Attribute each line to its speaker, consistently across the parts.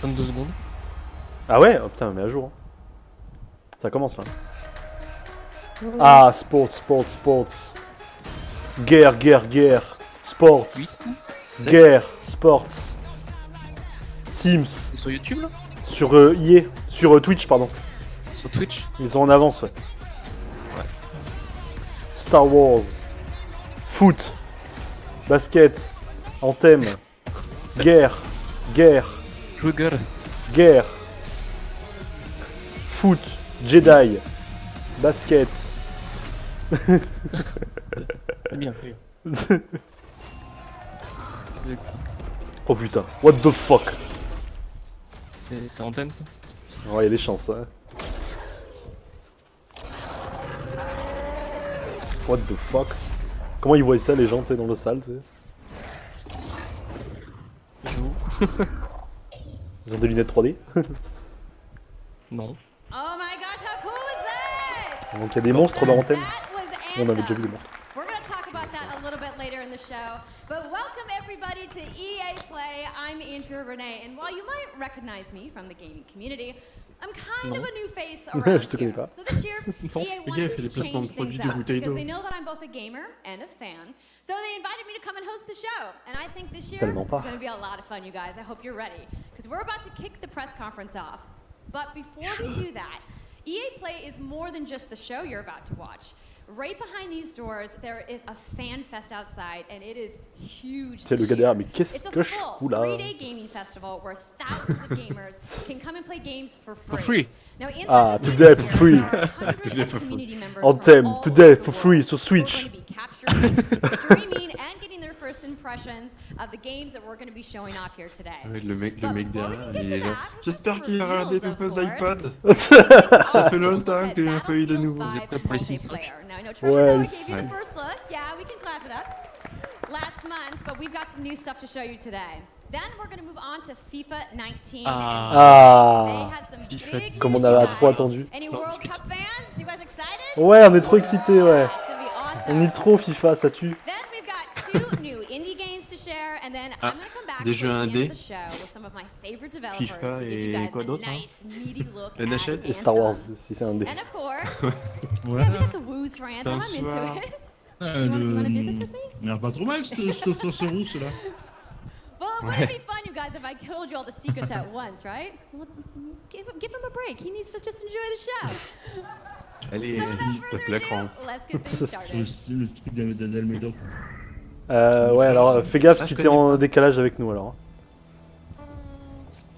Speaker 1: 32 secondes.
Speaker 2: Ah ouais? Oh putain, mais à jour. Hein. Ça commence là. Ah, sports. Guerre. Sports.
Speaker 1: 8, 7.
Speaker 2: Guerre. Sports. Sims.
Speaker 1: C'est sur YouTube là?
Speaker 2: Sur EA. Sur Twitch, pardon.
Speaker 1: Sur Twitch?
Speaker 2: Ils sont en avance, ouais.
Speaker 1: Ouais.
Speaker 2: Star Wars. Foot. Basket. Anthem. Guerre.
Speaker 1: Sugar.
Speaker 2: Guerre. Foot. Jedi. Basket.
Speaker 1: C'est bien, c'est bien.
Speaker 2: Oh putain. What the fuck.
Speaker 1: C'est en thème ça?
Speaker 2: Ouais, y'a des chances, hein. What the fuck. Comment ils voient ça, les gens, tu sais, dans la salle, tu sais.
Speaker 1: J'avoue.
Speaker 2: Ils ont des lunettes 3D.
Speaker 1: Non.
Speaker 3: Oh my gosh, how cool was that?
Speaker 2: Donc il y a des monstres dans Anthem.
Speaker 3: That was
Speaker 2: On avait déjà vu
Speaker 3: Anthem.
Speaker 2: des monstres.
Speaker 3: We're going to talk about that a little bit later in the show. But welcome everybody to EA Play. I'm Andrea Renee, and while you might recognize me from the gaming community, I'm kind of a new face around
Speaker 2: Je te connais
Speaker 3: here.
Speaker 2: pas.
Speaker 3: So this year, EA
Speaker 4: Le gars,
Speaker 3: wanted
Speaker 4: fait
Speaker 3: to
Speaker 4: des placements de
Speaker 3: change
Speaker 4: produits
Speaker 3: things
Speaker 4: de
Speaker 3: up
Speaker 4: bouteilles
Speaker 3: because
Speaker 4: d'eau.
Speaker 3: they know that I'm both a gamer and a fan. So they invited me to come and host the show. And I think this year
Speaker 2: Tellement
Speaker 3: it's
Speaker 2: pas.
Speaker 3: going to be a lot of fun, you guys. I hope you're ready. Because we're about to kick the press conference off. But before we do that, EA Play is more than just the show you're about to watch. Right behind these doors, there is a fan fest outside, and it is huge.
Speaker 2: C'est le
Speaker 3: this
Speaker 2: gars derrière,
Speaker 3: year.
Speaker 2: mais qu'est-ce
Speaker 3: It's a
Speaker 2: que je
Speaker 3: full
Speaker 2: fous là?
Speaker 3: 3-day gaming festival where thousands of gamers can come and play games for free.
Speaker 1: For free.
Speaker 3: Now, inside
Speaker 2: Ah,
Speaker 3: the
Speaker 2: today
Speaker 3: theater,
Speaker 2: for free.
Speaker 3: there are hundreds
Speaker 4: Today
Speaker 3: of
Speaker 4: for free.
Speaker 3: community members
Speaker 2: Anthem,
Speaker 3: from all
Speaker 2: today
Speaker 3: over the
Speaker 2: for free
Speaker 3: world
Speaker 2: sur
Speaker 3: who are
Speaker 2: Switch.
Speaker 3: going to be capturing, streaming, and getting their first impressions of the games that we're going to be showing off here today.
Speaker 4: Ouais, le mec
Speaker 3: But
Speaker 4: derrière,
Speaker 3: before we can get
Speaker 4: il
Speaker 3: to
Speaker 4: est là.
Speaker 3: that,
Speaker 4: J'espère
Speaker 3: just
Speaker 4: qu'il a regardé
Speaker 3: reveals,
Speaker 4: les
Speaker 3: of
Speaker 4: nouveaux
Speaker 3: course.
Speaker 4: iPads. Ça fait longtemps qu'il n'a pas eu de nouveau.
Speaker 1: Vous êtes prêts pour les Sims 5?
Speaker 3: Now, I know Trevor
Speaker 2: Ouais,
Speaker 3: Noah gave you the
Speaker 4: ouais.
Speaker 3: first look. Yeah, we can clap it up. Last month, but we've got some new stuff to show you today. Then we're going to move on to FIFA 19.
Speaker 2: Ah.
Speaker 3: They had some
Speaker 1: FIFA
Speaker 3: big
Speaker 2: Comme on
Speaker 3: news,
Speaker 2: avait
Speaker 3: you
Speaker 2: trop
Speaker 3: guys.
Speaker 2: attendu.
Speaker 3: Any
Speaker 1: Non,
Speaker 3: World
Speaker 1: c'est-
Speaker 3: Cup fans? You guys excited?
Speaker 2: Ouais, on est trop excités, ouais.
Speaker 3: It's going to be
Speaker 2: On
Speaker 3: awesome.
Speaker 2: est trop FIFA, ça tue.
Speaker 3: Then we've got 2 new indie games to share, and then I'm going to come back
Speaker 4: des
Speaker 3: towards
Speaker 4: jeux
Speaker 3: the end
Speaker 4: indés.
Speaker 3: of the show with some of my favorite developers
Speaker 4: FIFA
Speaker 3: to give you
Speaker 4: et
Speaker 3: guys
Speaker 4: quoi
Speaker 3: a
Speaker 4: d'autre, hein?
Speaker 3: nice, meaty look
Speaker 4: La NHL
Speaker 3: at
Speaker 2: Et Star Wars,
Speaker 3: Anthem.
Speaker 2: si c'est un dé.
Speaker 3: And of course,
Speaker 5: Ouais.
Speaker 3: yeah, we got the woos for Anthem. I'm
Speaker 4: Bonsoir.
Speaker 3: into it.
Speaker 5: Ah,
Speaker 3: You wanna do this with me?
Speaker 5: Il a pas trop mal cette force rousse là.
Speaker 3: Well, wouldn't it be fun, you guys, if I told you all the secrets at once, right? Well, give him a break. He needs to just enjoy the show.
Speaker 4: Allez,
Speaker 3: So without
Speaker 4: il se tape
Speaker 3: further
Speaker 4: l'écran.
Speaker 3: ado, let's get things started.
Speaker 5: Le style d'Almeida.
Speaker 2: Ouais, alors fais gaffe
Speaker 4: Ah,
Speaker 2: si
Speaker 4: je
Speaker 2: t'es
Speaker 4: connais
Speaker 2: en
Speaker 4: pas.
Speaker 2: décalage avec nous alors.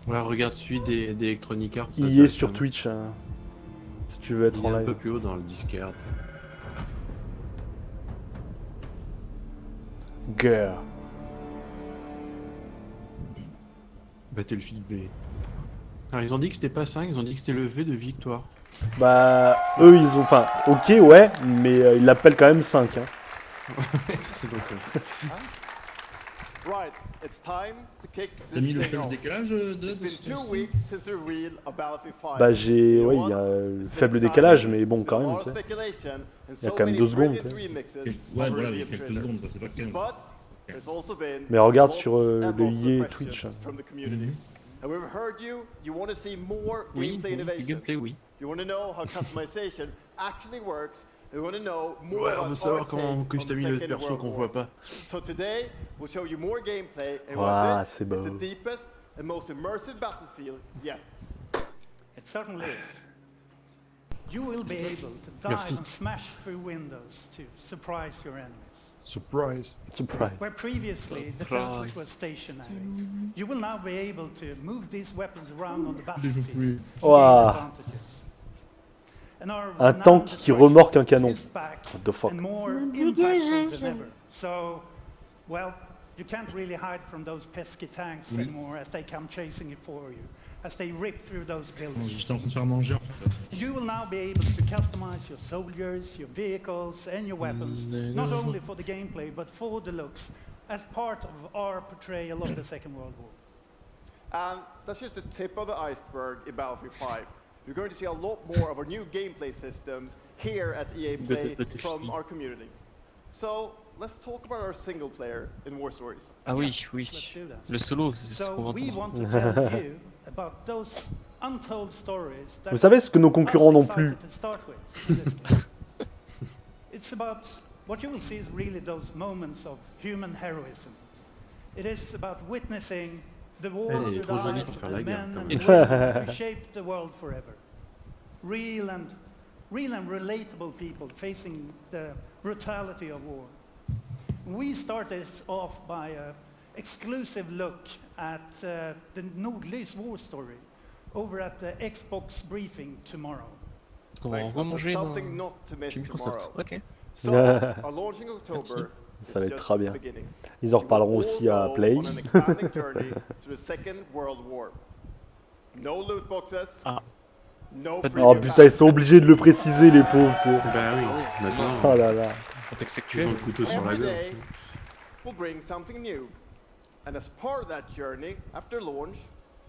Speaker 4: Ouais, regarde celui d'Electronic Arts. ça
Speaker 2: Il est
Speaker 4: t'intéresse,
Speaker 2: sur
Speaker 4: non?
Speaker 2: Twitch, si tu veux être
Speaker 4: Il est
Speaker 2: en
Speaker 4: un peu
Speaker 2: live.
Speaker 4: plus haut dans le Discord.
Speaker 2: Girl.
Speaker 4: Battlefield B. Alors ils ont dit que c'était pas 5, ils ont dit que c'était le V de victoire.
Speaker 2: Bah, eux ils ont. Enfin, ok, ouais, mais ils l'appellent quand même 5. Hein.
Speaker 4: Donc,
Speaker 6: Right, it's time to kick
Speaker 5: T'as mis
Speaker 6: this
Speaker 5: le
Speaker 6: thing
Speaker 5: faible
Speaker 6: off.
Speaker 5: décalage
Speaker 6: It's been 2 weeks since the reveal of Battlefield 5.
Speaker 2: Bah, j'ai.
Speaker 6: You know
Speaker 2: Ouais,
Speaker 6: what?
Speaker 2: il y a
Speaker 6: It's been
Speaker 2: faible
Speaker 6: exciting.
Speaker 2: décalage, mais bon,
Speaker 6: There's
Speaker 2: quand
Speaker 6: been a
Speaker 2: même,
Speaker 6: lot
Speaker 2: tu
Speaker 6: of
Speaker 2: sais.
Speaker 6: speculation and
Speaker 2: Il y a
Speaker 6: so
Speaker 2: quand même
Speaker 6: many
Speaker 2: 2 secondes,
Speaker 6: brilliant
Speaker 2: tu sais.
Speaker 6: remixes
Speaker 5: Ouais,
Speaker 6: of
Speaker 5: voilà, il y a
Speaker 6: Reveal
Speaker 5: quelques
Speaker 6: trailer.
Speaker 5: secondes, quoi, c'est pas 15.
Speaker 6: But there's also been
Speaker 2: Mais regarde
Speaker 6: lots
Speaker 2: sur
Speaker 6: and
Speaker 2: le
Speaker 6: lots of
Speaker 2: EA
Speaker 6: questions
Speaker 2: Twitch.
Speaker 6: from the community. And we've heard you want to see more
Speaker 1: Oui,
Speaker 6: gameplay
Speaker 1: oui,
Speaker 6: innovation.
Speaker 1: gameplay, oui.
Speaker 6: You want to know how customization actually works. You want to know more
Speaker 4: ouais, on
Speaker 6: about
Speaker 4: veut savoir
Speaker 6: our
Speaker 4: comment on
Speaker 6: take on the
Speaker 4: customise le
Speaker 6: Second
Speaker 4: perso
Speaker 6: World
Speaker 4: qu'on
Speaker 6: War.
Speaker 4: voit pas.
Speaker 6: So today, we'll show you more gameplay and
Speaker 2: Wow,
Speaker 6: what this
Speaker 2: c'est
Speaker 6: is
Speaker 2: beau.
Speaker 6: the deepest and most immersive battlefield yet.
Speaker 7: It certainly is. You will be able to dive
Speaker 4: Merci.
Speaker 7: and smash through windows to surprise your enemies.
Speaker 4: Surprise.
Speaker 2: Surprise.
Speaker 7: Where previously defenses were stationary, you will now be able to move these weapons around on the battlefield. to gain
Speaker 2: Wow.
Speaker 7: advantages. And our
Speaker 2: Un
Speaker 7: renowned
Speaker 2: tank qui
Speaker 7: destruction
Speaker 2: remorque un canon.
Speaker 7: is back
Speaker 2: What the fuck.
Speaker 7: and more impactful than ever. So, well, you can't really hide from those pesky tanks anymore as they come chasing you for you, as they rip through those buildings.
Speaker 5: J'étais en train de faire manger en fait.
Speaker 7: You will now be able to customize your soldiers, your vehicles, and your weapons, not only for the gameplay, but for the looks, as part of our portrayal of the Second World War.
Speaker 6: And that's just the tip of the iceberg in Battlefield 5. You're going to see a lot more of our new gameplay systems here at EA Play
Speaker 1: Battlefield.
Speaker 6: from our community. So let's talk about our single player in War Stories.
Speaker 1: Ah oui,
Speaker 7: Yes,
Speaker 1: oui.
Speaker 7: let's do that.
Speaker 1: Le solo, c'est ce
Speaker 7: So
Speaker 1: qu'on va
Speaker 7: we
Speaker 1: entendre.
Speaker 7: want to tell you about those untold stories that
Speaker 2: Vous savez ce que nos concurrents n'ont
Speaker 7: us
Speaker 2: plus?
Speaker 7: excited to start with in this game. It's about what you will see is really those moments of human heroism. It is about witnessing the war
Speaker 4: Elle est
Speaker 7: through
Speaker 4: trop
Speaker 7: the
Speaker 4: jolie
Speaker 7: eyes
Speaker 4: pour
Speaker 7: of
Speaker 4: faire
Speaker 7: the
Speaker 4: la guerre,
Speaker 7: men
Speaker 4: quand
Speaker 7: and
Speaker 4: même.
Speaker 7: women who shaped the world forever. Real and relatable people facing the brutality of war. We started off by an exclusive look at the Nordlys war story over at the Xbox briefing tomorrow.
Speaker 1: On va
Speaker 6: Thanks,
Speaker 1: remanger
Speaker 6: that's
Speaker 1: dans
Speaker 6: something not to miss
Speaker 1: chez Microsoft.
Speaker 6: tomorrow.
Speaker 1: Ok.
Speaker 6: So, our launch in October is
Speaker 2: Ça va être
Speaker 6: just
Speaker 2: très
Speaker 6: the
Speaker 2: bien.
Speaker 6: beginning.
Speaker 2: Ils en
Speaker 6: We will
Speaker 2: reparleront
Speaker 6: all
Speaker 2: aussi à
Speaker 6: go
Speaker 2: Play.
Speaker 6: on an expanding journey through the Second World War. No loot boxes.
Speaker 1: Ah.
Speaker 6: No
Speaker 1: Pas de
Speaker 6: free
Speaker 2: Oh
Speaker 1: Premium
Speaker 2: putain, ils sont obligés de le préciser, les pauvres, tu sais.
Speaker 4: Bah oui,
Speaker 2: Oh
Speaker 4: maintenant,
Speaker 2: là là.
Speaker 1: Contexte
Speaker 4: ils ont
Speaker 1: actuel.
Speaker 4: le couteau sur la
Speaker 6: Every
Speaker 4: gorge.
Speaker 6: day will bring something new. And as part of that journey, after launch,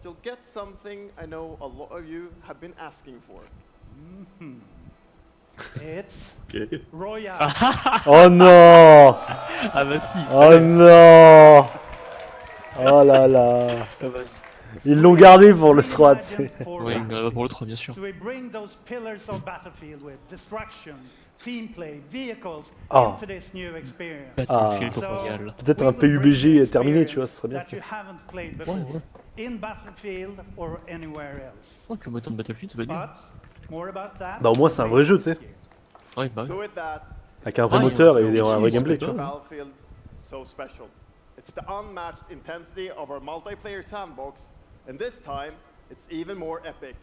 Speaker 6: you'll get something I know a lot of you have been asking for.
Speaker 7: It's
Speaker 4: Ok.
Speaker 7: Royale.
Speaker 2: Oh non.
Speaker 1: Ah bah si.
Speaker 2: Oh non. Oh là là.
Speaker 1: Ah bah si.
Speaker 2: Ils l'ont gardé pour le 3, tu sais.
Speaker 1: Oui, pour le 3, bien sûr.
Speaker 7: So we bring those pillars of Battlefield with destruction, team play, vehicles
Speaker 2: Ah.
Speaker 7: into this new experience.
Speaker 1: Battlefield
Speaker 7: So
Speaker 1: Royale.
Speaker 2: Peut-être
Speaker 7: we
Speaker 2: un
Speaker 7: will bring
Speaker 2: PUBG
Speaker 7: the
Speaker 2: terminé, tu vois, ce
Speaker 7: experience
Speaker 2: serait bien.
Speaker 7: that you haven't played before in Battlefield or anywhere else.
Speaker 1: Oh, que moteur de Battlefield, ça va être bien.
Speaker 7: But more about that.
Speaker 2: Bah, au moins, c'est un vrai jeu, tu sais.
Speaker 7: this year.
Speaker 1: Ouais, bah oui.
Speaker 6: So with that,
Speaker 2: Avec un vrai
Speaker 1: Ah,
Speaker 2: moteur
Speaker 1: il y a
Speaker 2: et
Speaker 1: aussi
Speaker 2: un vrai
Speaker 1: aussi
Speaker 2: gameplay,
Speaker 1: le
Speaker 2: tu vois.
Speaker 6: Battlefield so special. It's the unmatched intensity of our multiplayer sandbox, and this time it's even more epic,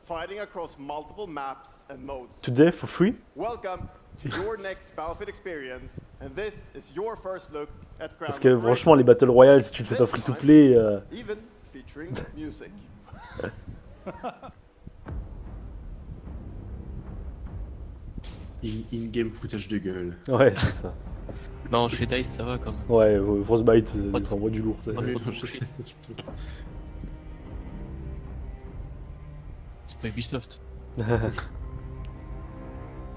Speaker 6: fighting across multiple maps and modes.
Speaker 2: Today for free.
Speaker 6: Welcome to your next Battlefield experience, and this is your first look at ground
Speaker 2: Parce que
Speaker 6: operations,
Speaker 2: franchement, les Battle Royale, si tu le fais pas free to play,
Speaker 6: even featuring music.
Speaker 4: In-game foutage de gueule.
Speaker 2: ouais, c'est ça.
Speaker 1: Non, chez DICE, ça va quand même.
Speaker 2: Ouais, Frostbite,
Speaker 1: Pas
Speaker 2: ils
Speaker 1: trop.
Speaker 2: envoient du lourd. tu sais.
Speaker 1: Pas trop
Speaker 4: Oui,
Speaker 1: de bullshit. C'est pas Ubisoft.
Speaker 2: Et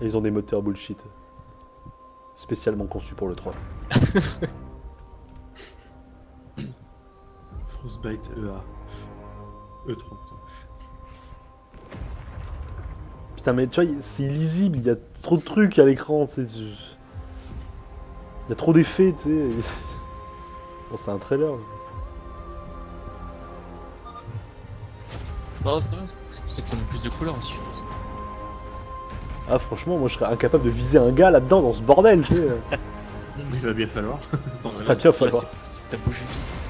Speaker 2: ils ont des moteurs bullshit. Spécialement conçus pour le 3.
Speaker 4: Frostbite EA. E3.
Speaker 2: Putain, mais tu vois, c'est illisible, il y a trop de trucs à l'écran, tu sais. Il y a trop d'effets, tu sais. Bon, c'est un trailer.
Speaker 1: Non, c'est vrai, c'est que ça met plus de couleurs aussi.
Speaker 2: Ah, franchement, moi je serais incapable de viser un gars là-dedans, dans ce bordel, tu sais.
Speaker 4: Il va bien falloir.
Speaker 2: Enfin, tiens, faut voir.
Speaker 1: Ça bouge vite.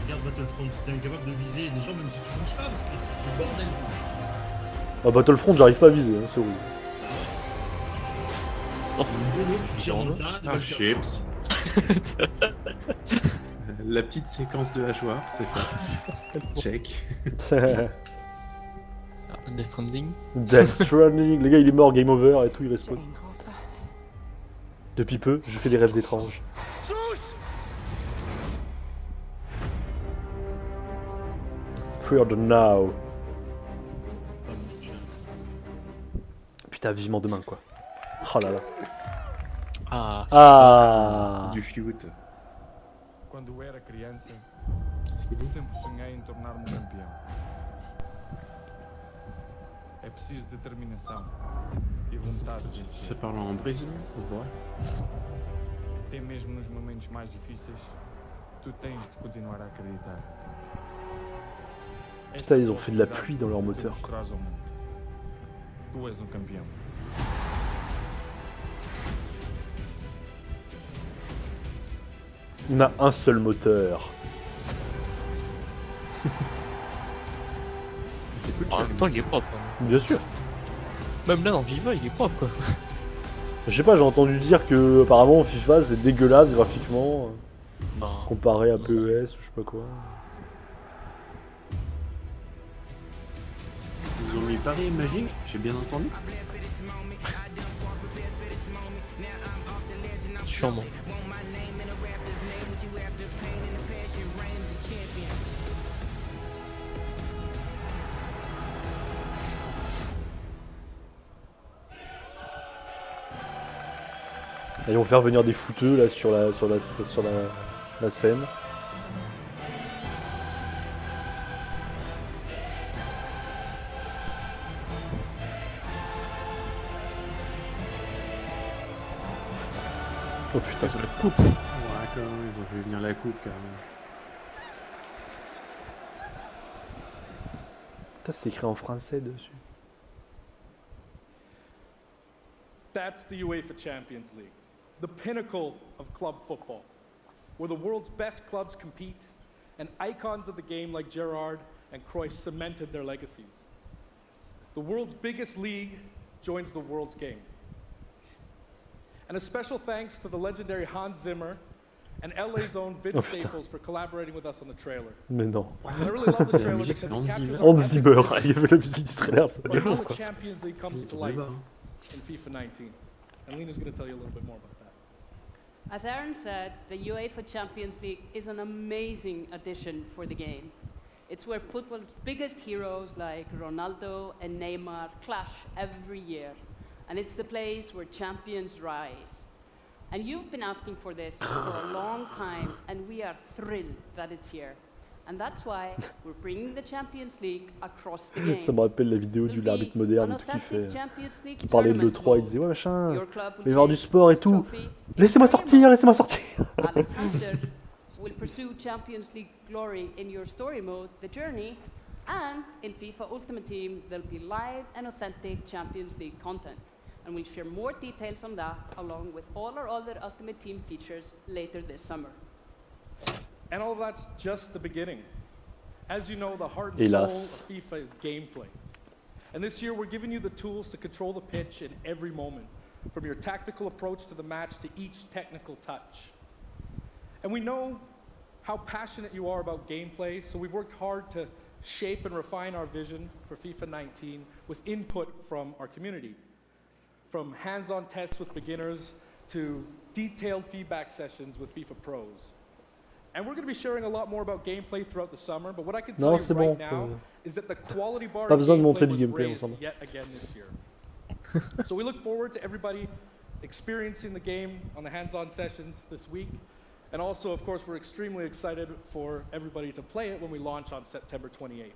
Speaker 5: Regarde Battlefront, t'es incapable de viser les gens même si tu bouges pas parce que c'est du bordel.
Speaker 2: Ah, Battlefront, j'arrive pas à viser, hein, c'est horrible.
Speaker 5: Tu tires dans le tas, tu vas
Speaker 4: Ah,
Speaker 5: le chercher.
Speaker 4: chips. La petite séquence de hachoir, c'est fait. Check.
Speaker 1: Ah, Death Stranding.
Speaker 2: Death Stranding, le gars il est mort, game over et tout, il respawn. Depuis peu, je fais des rêves étranges. Pre-order now. Putain, vivement demain quoi. Oh là là.
Speaker 1: Ah,
Speaker 2: Ah.
Speaker 4: Du flute.
Speaker 8: Quando era criança,
Speaker 4: Qu'est-ce qu'il dit?
Speaker 8: sempre sonhei em tornar-me campeão. É preciso determinação e vontade de
Speaker 4: Ça
Speaker 8: vencer.
Speaker 4: parle en brésilien ou quoi?
Speaker 8: Até mesmo nos momentos mais difíceis, tu tens de continuar a acreditar.
Speaker 2: Putain, ils ont fait de la pluie dans leur moteur,
Speaker 8: Tu mostrares ao mundo. Tu és campeão.
Speaker 2: On a un seul moteur.
Speaker 4: C'est plus
Speaker 1: en même temps, il est propre. Hein.
Speaker 2: Bien sûr.
Speaker 1: Même là, dans Viva, il est propre quoi.
Speaker 2: Je sais pas, j'ai entendu dire que apparemment FIFA c'est dégueulasse graphiquement
Speaker 1: Non.
Speaker 2: comparé à PES ou je sais pas quoi.
Speaker 4: Ils ont mis Paris Magique, j'ai bien entendu.
Speaker 1: Sûrement.
Speaker 2: Ils vont faire venir des fouteux là sur la scène. Oh putain.
Speaker 1: C'est la coupe.
Speaker 4: Ouais, quand même, ils ont fait venir la coupe quand même.
Speaker 2: Putain, c'est écrit en français dessus.
Speaker 9: That's the UEFA Champions League, the pinnacle of club football, where the world's best clubs compete, and icons of the game like Gerrard and Cruyff cemented their legacies. The world's biggest league joins the world's game. And a special thanks to the legendary Hans Zimmer and LA's own Vince Staples for collaborating with us on the trailer.
Speaker 2: Mais non.
Speaker 9: And I really love the
Speaker 4: La
Speaker 9: trailer
Speaker 4: musique,
Speaker 9: because
Speaker 4: c'est
Speaker 9: it
Speaker 4: Hans
Speaker 9: captures
Speaker 4: Zimmer.
Speaker 9: our
Speaker 2: Hans
Speaker 9: epic
Speaker 2: Zimmer,
Speaker 9: race
Speaker 2: il y avait la musique du trailer.
Speaker 9: for how the Champions League comes to life in FIFA 19. And Lena's going to tell you a little bit more about that.
Speaker 10: As Aaron said, the UEFA Champions League is an amazing addition for the game. It's where football's biggest heroes like Ronaldo and Neymar clash every year. And it's the place where champions rise. And you've been asking for this for a long time, and we are thrilled that it's here. And that's why we're bringing the Champions League across the game.
Speaker 2: Ça me rappelle la vidéo du
Speaker 10: There'll
Speaker 2: l'arbitre
Speaker 10: be
Speaker 2: moderne
Speaker 10: an
Speaker 2: qui
Speaker 10: authentic Champions League
Speaker 2: qui parlait de
Speaker 10: tournament
Speaker 2: l'E3, il
Speaker 10: mode.
Speaker 2: disait ouais machin,
Speaker 10: Your club will
Speaker 2: il va y avoir du
Speaker 10: chase
Speaker 2: sport et
Speaker 10: this
Speaker 2: tout.
Speaker 10: trophy in
Speaker 2: Laissez-moi
Speaker 10: story
Speaker 2: sortir,
Speaker 10: mode.
Speaker 2: laissez-moi sortir.
Speaker 10: Alex Hunter will pursue Champions League glory in your story mode, The Journey, and in FIFA Ultimate Team, there'll be live and authentic Champions League content. And we'll share more details on that, along with all our other Ultimate Team features later this summer.
Speaker 9: And all that's just the beginning. As you know, the heart and
Speaker 2: Hélas.
Speaker 9: soul of FIFA is gameplay. And this year, we're giving you the tools to control the pitch in every moment, from your tactical approach to the match to each technical touch. And we know how passionate you are about gameplay, so we've worked hard to shape and refine our vision for FIFA 19 with input from our community. From hands-on tests with beginners to detailed feedback sessions with FIFA pros. And we're going to be sharing a lot more about gameplay throughout the summer, but what I can tell
Speaker 2: Non,
Speaker 9: you
Speaker 2: c'est
Speaker 9: right
Speaker 2: bon.
Speaker 9: now is that the quality bar
Speaker 2: Pas
Speaker 9: of
Speaker 2: besoin de montrer
Speaker 9: gameplay
Speaker 2: du
Speaker 9: was
Speaker 2: gameplay
Speaker 9: raised
Speaker 2: ensemble.
Speaker 9: yet again this year. So we look forward to everybody experiencing the game on the hands-on sessions this week. And also, of course, we're extremely excited for everybody to play it when we launch on September 28th.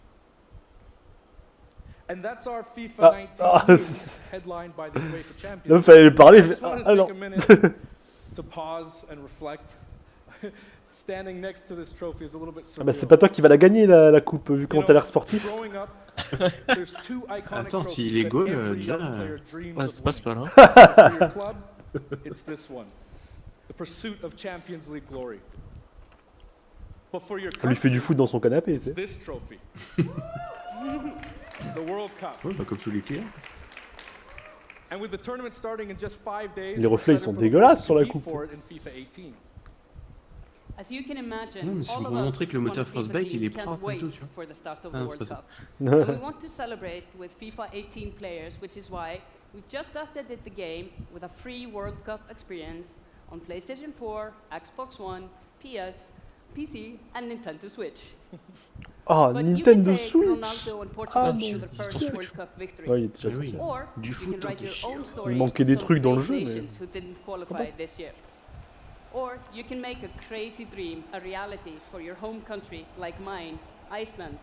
Speaker 9: And that's our FIFA 19 news, headlined by the UEFA Champions
Speaker 2: Là, il fallait parler.
Speaker 9: I just wanted to
Speaker 2: Ah non.
Speaker 9: take a minute to pause and reflect. Standing next to this trophy is a little bit surreal.
Speaker 2: Ah bah c'est pas toi qui va la gagner la coupe vu comment t'as l'air sportif.
Speaker 9: Growing up, there's two iconic
Speaker 4: Attends,
Speaker 9: trophies
Speaker 4: s'il est
Speaker 9: that
Speaker 4: goal,
Speaker 9: every
Speaker 4: déjà,
Speaker 9: young player dreams
Speaker 1: Ouais,
Speaker 9: of
Speaker 1: ça passe pas
Speaker 9: winning.
Speaker 1: là.
Speaker 9: For your club, it's this one, the pursuit of Champions League glory. But for your
Speaker 2: On lui fait du
Speaker 9: country,
Speaker 2: foot dans son canapé, tu
Speaker 9: it's
Speaker 2: sais.
Speaker 9: this trophy, the World Cup.
Speaker 4: Ouais, bah, comme tous les clients.
Speaker 9: And with the tournament starting in just 5 days,
Speaker 2: Les
Speaker 9: we're
Speaker 2: reflets, ils
Speaker 9: excited
Speaker 2: sont
Speaker 9: for the
Speaker 2: dégueulasses
Speaker 9: world
Speaker 2: sur la
Speaker 9: to compete
Speaker 2: coupe.
Speaker 9: for it in FIFA 18.
Speaker 10: As you can imagine,
Speaker 4: Non, mais c'est
Speaker 10: all
Speaker 4: pour
Speaker 10: of us
Speaker 4: montrer que le
Speaker 10: on
Speaker 4: moteur
Speaker 10: the FIFA
Speaker 4: Frostbite,
Speaker 10: team
Speaker 4: il est
Speaker 10: can't
Speaker 4: propre et
Speaker 10: wait
Speaker 4: tout, tu vois.
Speaker 10: for the start of
Speaker 4: Ah,
Speaker 10: the
Speaker 4: c'est
Speaker 10: World
Speaker 4: pas ça.
Speaker 10: Cup. And we want to celebrate with FIFA 18 players, which is why we've just updated the game with a free World Cup experience on PlayStation 4, Xbox One, PS, PC, and Nintendo Switch.
Speaker 2: Oh,
Speaker 10: But you
Speaker 2: Nintendo
Speaker 10: can take
Speaker 2: Switch.
Speaker 10: Ronaldo and Portugal
Speaker 2: Ah,
Speaker 10: to
Speaker 2: mon
Speaker 10: their first
Speaker 2: Dieu.
Speaker 10: World Cup victory.
Speaker 2: Ouais, il est déjà
Speaker 4: Ah oui.
Speaker 2: sorti.
Speaker 10: Or
Speaker 4: Du
Speaker 10: you
Speaker 4: foot,
Speaker 10: can write
Speaker 4: t'es
Speaker 10: your
Speaker 4: chiant.
Speaker 10: own story.
Speaker 2: Il manquait
Speaker 10: with
Speaker 2: des
Speaker 10: some
Speaker 2: trucs dans le
Speaker 10: great
Speaker 2: jeu, mais-
Speaker 10: nations who didn't qualify this year. Or you can make a crazy dream a reality for your home country, like mine, Iceland.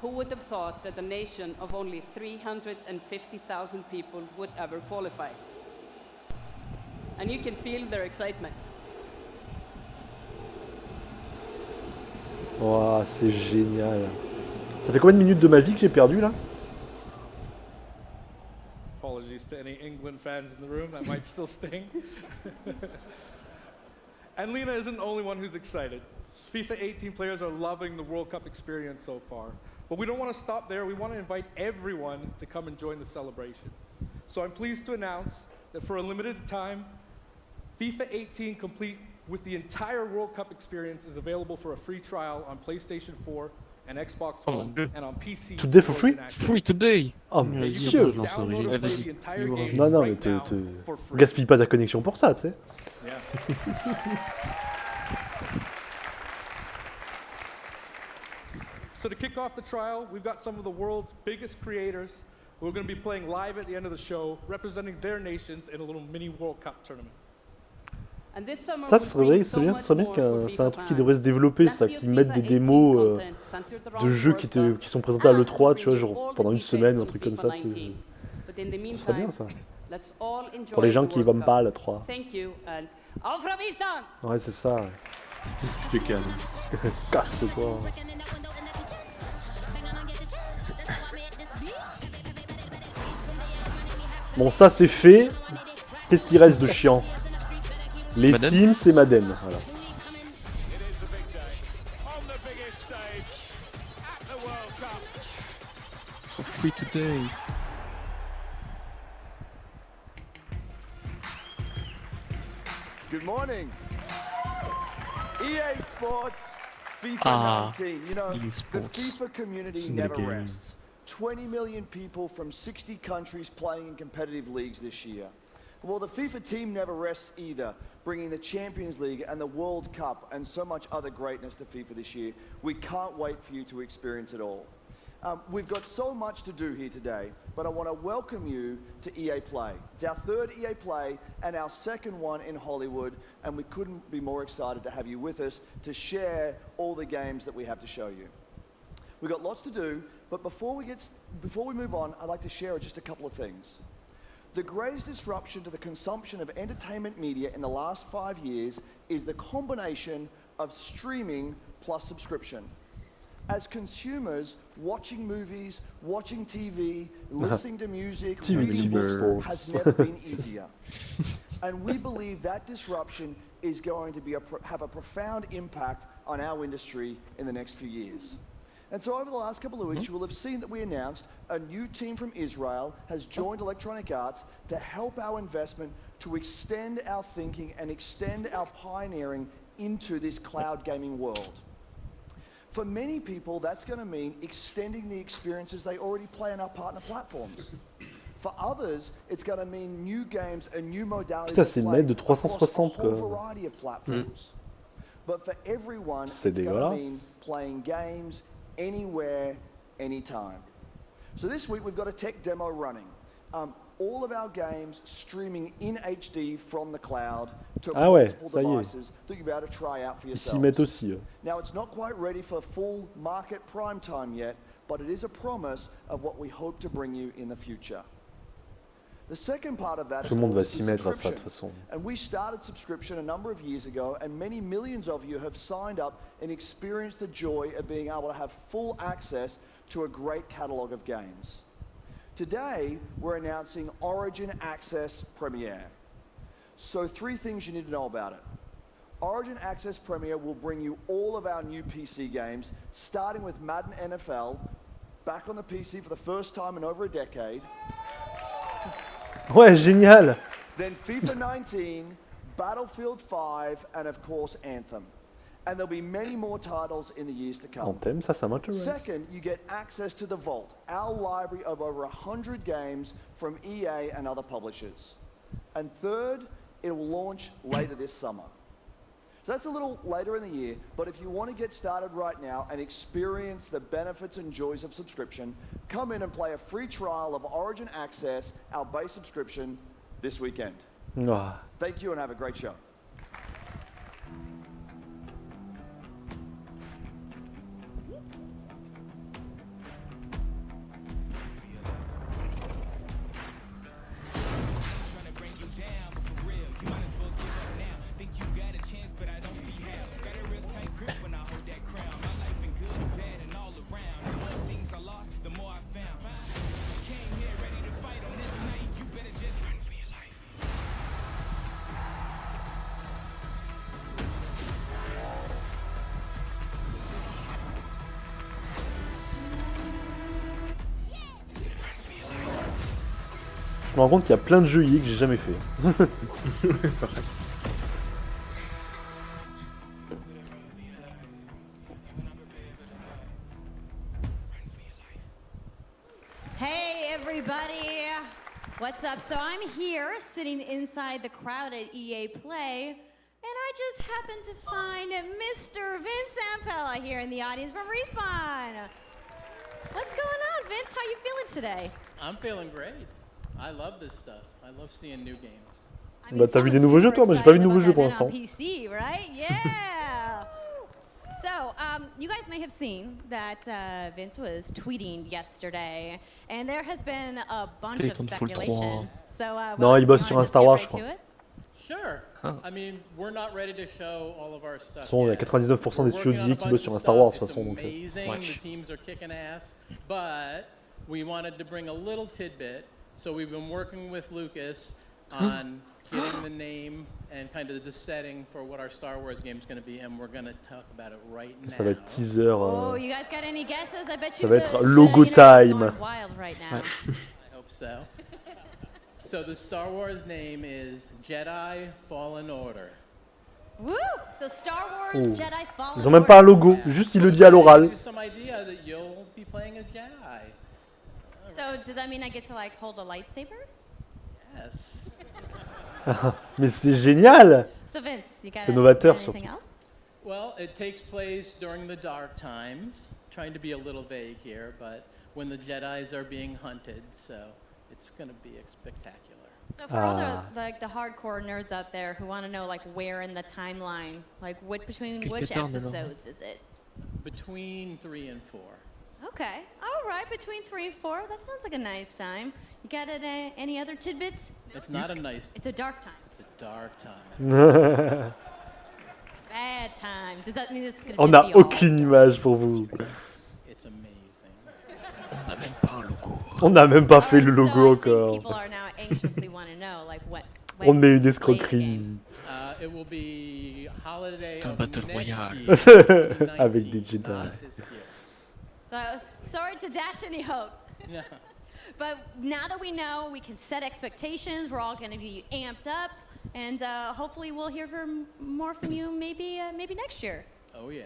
Speaker 10: Who would have thought that a nation of only 350,000 people would ever qualify? And you can feel their excitement.
Speaker 2: Ouah, c'est génial. Ça fait combien de minutes de ma vie que j'ai perdu là?
Speaker 9: Apologies to any England fans in the room, that might still sting. And Lena isn't the only one who's excited. FIFA 18 players are loving the World Cup experience so far. But we don't want to stop there. We want to invite everyone to come and join the celebration. So I'm pleased to announce that for a limited time, FIFA 18 complete with the entire World Cup experience is available for a free trial on PlayStation 4 and Xbox
Speaker 1: Oh,
Speaker 9: One
Speaker 1: good.
Speaker 9: and on PC.
Speaker 2: Today for free?
Speaker 9: in action.
Speaker 1: Free today.
Speaker 2: Oh
Speaker 4: Vas-y,
Speaker 2: monsieur.
Speaker 4: je lance
Speaker 9: Download
Speaker 4: l'origine.
Speaker 9: and play
Speaker 1: Vas-y.
Speaker 9: the entire
Speaker 4: Vas-y.
Speaker 9: game
Speaker 2: Non, non, mais
Speaker 9: right now
Speaker 2: te
Speaker 9: for free.
Speaker 2: gaspille pas ta connexion pour ça, tu sais.
Speaker 9: Yeah. So to kick off the trial, we've got some of the world's biggest creators who are going to be playing live at the end of the show, representing their nations in a little mini World Cup tournament.
Speaker 10: And this summer
Speaker 2: Ça,
Speaker 10: will
Speaker 2: c'est vrai,
Speaker 10: bring
Speaker 2: c'est
Speaker 10: so
Speaker 2: bien,
Speaker 10: much
Speaker 2: c'est vrai
Speaker 10: more
Speaker 2: que
Speaker 10: for
Speaker 2: c'est un
Speaker 10: FIFA
Speaker 2: truc qui devrait se
Speaker 10: fans.
Speaker 2: développer, ça,
Speaker 10: Plenty of
Speaker 2: qu'ils mettent des
Speaker 10: FIFA
Speaker 2: démos
Speaker 10: 18 content centered
Speaker 2: de
Speaker 10: around
Speaker 2: jeux
Speaker 10: World Cup.
Speaker 2: qui sont présentés à
Speaker 10: And
Speaker 2: l'E3,
Speaker 10: we'll
Speaker 2: tu vois,
Speaker 10: bring you
Speaker 2: genre
Speaker 10: all the
Speaker 2: pendant une
Speaker 10: details
Speaker 2: semaine ou un
Speaker 10: on
Speaker 2: truc comme
Speaker 10: FIFA
Speaker 2: ça, tu sais,
Speaker 10: 19. But in the
Speaker 2: ce serait bien
Speaker 10: meantime,
Speaker 2: ça.
Speaker 10: let's all enjoy
Speaker 2: Pour les gens
Speaker 10: the
Speaker 2: qui
Speaker 10: World
Speaker 2: vont
Speaker 10: Cup.
Speaker 2: pas à l'E3.
Speaker 10: Thank you and auf Wiedersehen!
Speaker 2: Ouais, c'est ça. Ouais.
Speaker 4: Tu te calmes.
Speaker 2: Casse-toi. Bon, ça c'est fait. Qu'est-ce qui reste de chiant? Les
Speaker 1: Madden.
Speaker 2: Sims et Madden. Voilà.
Speaker 1: So free today.
Speaker 11: Good morning. EA Sports, FIFA
Speaker 1: Ah,
Speaker 11: 19. You know,
Speaker 1: EA
Speaker 11: the
Speaker 1: Sports.
Speaker 11: FIFA community
Speaker 4: It's
Speaker 11: never
Speaker 4: the game.
Speaker 11: rests. 20 million people from 60 countries playing in competitive leagues this year. Well, the FIFA team never rests either, bringing the Champions League and the World Cup and so much other greatness to FIFA this year. We can't wait for you to experience it all. We've got so much to do here today, but I want to welcome you to EA Play. It's our third EA Play and our second one in Hollywood, and we couldn't be more excited to have you with us to share all the games that we have to show you. We've got lots to do, but before we move on, I'd like to share just a couple of things. The greatest disruption to the consumption of entertainment media in the last 5 years is the combination of streaming plus subscription. As consumers, watching movies, watching TV, listening to music, reading books has never been easier. And we believe that disruption is going to have a profound impact on our industry in the next few years. And so over the last couple of weeks, you will have seen that we announced a new team from Israel has joined Electronic Arts to help our investment to extend our thinking and extend our pioneering into this cloud gaming world. For many people, that's going to mean extending the experiences they already play on our partner platforms. For others, it's going to mean new games and new modalities
Speaker 2: Putain, c'est une manette de
Speaker 11: across a
Speaker 2: 360
Speaker 11: whole
Speaker 2: quoi.
Speaker 11: variety of platforms. But for everyone,
Speaker 2: C'est
Speaker 11: it's going to
Speaker 2: dégueulasse.
Speaker 11: mean playing games anywhere, anytime. So this week we've got a tech demo running. All of our games streaming in HD from the cloud to
Speaker 2: Ah ouais,
Speaker 11: multiple
Speaker 2: ça y est.
Speaker 11: devices that you'll be able to try out for
Speaker 2: Ils s'y
Speaker 11: yourselves.
Speaker 2: mettent aussi.
Speaker 11: Now, it's not quite ready for full market prime time yet, but it is a promise of what we hope to bring you in the future. The second part of that
Speaker 2: Tout le monde va
Speaker 11: is
Speaker 2: s'y mettre à ça de
Speaker 11: subscription.
Speaker 2: toute façon.
Speaker 11: And we started subscription a number of years ago, and many millions of you have signed up and experienced the joy of being able to have full access to a great catalog of games. Today, we're announcing Origin Access Premiere. So 3 things you need to know about it. Origin Access Premiere will bring you all of our new PC games, starting with Madden NFL, back on the PC for the first time in over a decade.
Speaker 2: Ouais, génial.
Speaker 11: Then FIFA 19, Battlefield 5, and of course Anthem. And there'll be many more titles in the years to come.
Speaker 2: Anthem, ça m'intéresse.
Speaker 11: Second, you get access to the Vault, our library of over 100 games from EA and other publishers. And third, it will launch later this summer. So that's a little later in the year, but if you want to get started right now and experience the benefits and joys of subscription, come in and play a free trial of Origin Access, our base subscription, this weekend.
Speaker 2: Ah.
Speaker 11: Thank you and have a great show.
Speaker 2: Je me rends compte qu'il y a plein de jeux EA que j'ai jamais fait.
Speaker 3: Hey, everybody. What's up? So I'm here sitting inside the crowd at EA Play, and I just happened to find Mr. Vince Zampella here in the audience from Respawn. What's going on, Vince? How you feeling today?
Speaker 12: I'm feeling great. I love this stuff. I love seeing new games.
Speaker 3: I mean,
Speaker 2: Bah t'as vu des
Speaker 3: someone's
Speaker 2: nouveaux jeux
Speaker 3: super
Speaker 2: toi? Moi j'ai pas vu de
Speaker 3: excited
Speaker 2: nouveaux
Speaker 3: about
Speaker 2: jeux pour
Speaker 3: that
Speaker 2: l'instant.
Speaker 3: on PC, right? Yeah. So, you guys may have seen that Vince was tweeting yesterday, and there has been a bunch of
Speaker 1: Titanfall 3.
Speaker 3: speculation. So,
Speaker 2: Non, il bosse sur un Star Wars, je crois.
Speaker 12: Sure. I mean, we're not ready to show all of our
Speaker 2: De
Speaker 12: stuff
Speaker 2: toute façon, il y a
Speaker 12: yet.
Speaker 2: 99% des
Speaker 12: We're
Speaker 2: studios
Speaker 12: working on
Speaker 2: d'IA
Speaker 12: a
Speaker 2: qui
Speaker 12: bunch
Speaker 2: bossent
Speaker 12: of
Speaker 2: sur un Star Wars de
Speaker 12: stuff.
Speaker 2: toute
Speaker 12: It's
Speaker 2: façon. Donc,
Speaker 12: amazing.
Speaker 1: wesh.
Speaker 12: The teams are kicking ass, but we wanted to bring a little tidbit. So we've been working with Lucas on getting the name and kind of the setting for what our Star Wars game is going to be, and we're going to talk about it right now.
Speaker 2: ça va être teaser.
Speaker 3: Oh, you guys got any guesses? I bet
Speaker 2: Ça
Speaker 3: you
Speaker 2: va
Speaker 3: the-
Speaker 2: être
Speaker 3: the
Speaker 2: logo
Speaker 3: internet is
Speaker 2: time.
Speaker 3: going wild right now.
Speaker 12: I hope so. So the Star Wars name is Jedi Fallen Order.
Speaker 3: Woo! So Star Wars
Speaker 2: Oh.
Speaker 3: Jedi Fallen
Speaker 2: Ils ont même pas un
Speaker 3: Order.
Speaker 2: logo, juste il le dit à l'oral.
Speaker 12: Gives you some idea that you'll be playing a Jedi.
Speaker 3: So does that mean I get to like hold a lightsaber?
Speaker 12: Yes.
Speaker 2: Mais c'est génial!
Speaker 3: So Vince, you got
Speaker 2: C'est novateur,
Speaker 3: anything
Speaker 2: surtout.
Speaker 3: else?
Speaker 12: Well, it takes place during the dark times. Trying to be a little vague here, but when the Jedis are being hunted, so it's going to be spectacular.
Speaker 3: So for all the like the hardcore nerds out there who want to know like where in the timeline, like what between
Speaker 1: Quelque
Speaker 3: which
Speaker 1: temps, alors.
Speaker 3: episodes is it?
Speaker 12: Between 3 and 4.
Speaker 3: Okay, all right, between 3 and 4. That sounds like a nice time. You got any other tidbits?
Speaker 12: It's not a nice.
Speaker 3: It's a dark time.
Speaker 12: It's a dark time.
Speaker 3: Bad time. Does that mean it's gonna
Speaker 2: On
Speaker 3: just
Speaker 2: n'a
Speaker 3: be all
Speaker 2: aucune image pour vous.
Speaker 12: It's amazing.
Speaker 1: On n'a même pas un logo.
Speaker 2: On n'a même pas
Speaker 3: All
Speaker 2: fait
Speaker 3: right,
Speaker 2: le
Speaker 3: so
Speaker 2: logo
Speaker 3: I think
Speaker 2: encore.
Speaker 3: people are now anxiously want to know like what.
Speaker 2: On est une
Speaker 3: when you play the
Speaker 2: escroquerie.
Speaker 3: game.
Speaker 12: It will be holiday
Speaker 1: C'est un
Speaker 12: of
Speaker 1: battle
Speaker 12: next
Speaker 1: royale.
Speaker 12: year, 2019,
Speaker 2: Avec des Jedi.
Speaker 12: not this year.
Speaker 3: Sorry to dash any hopes.
Speaker 12: No.
Speaker 3: But now that we know, we can set expectations. We're all going to be amped up, and hopefully we'll hear more from you maybe next year.
Speaker 12: Oh yeah.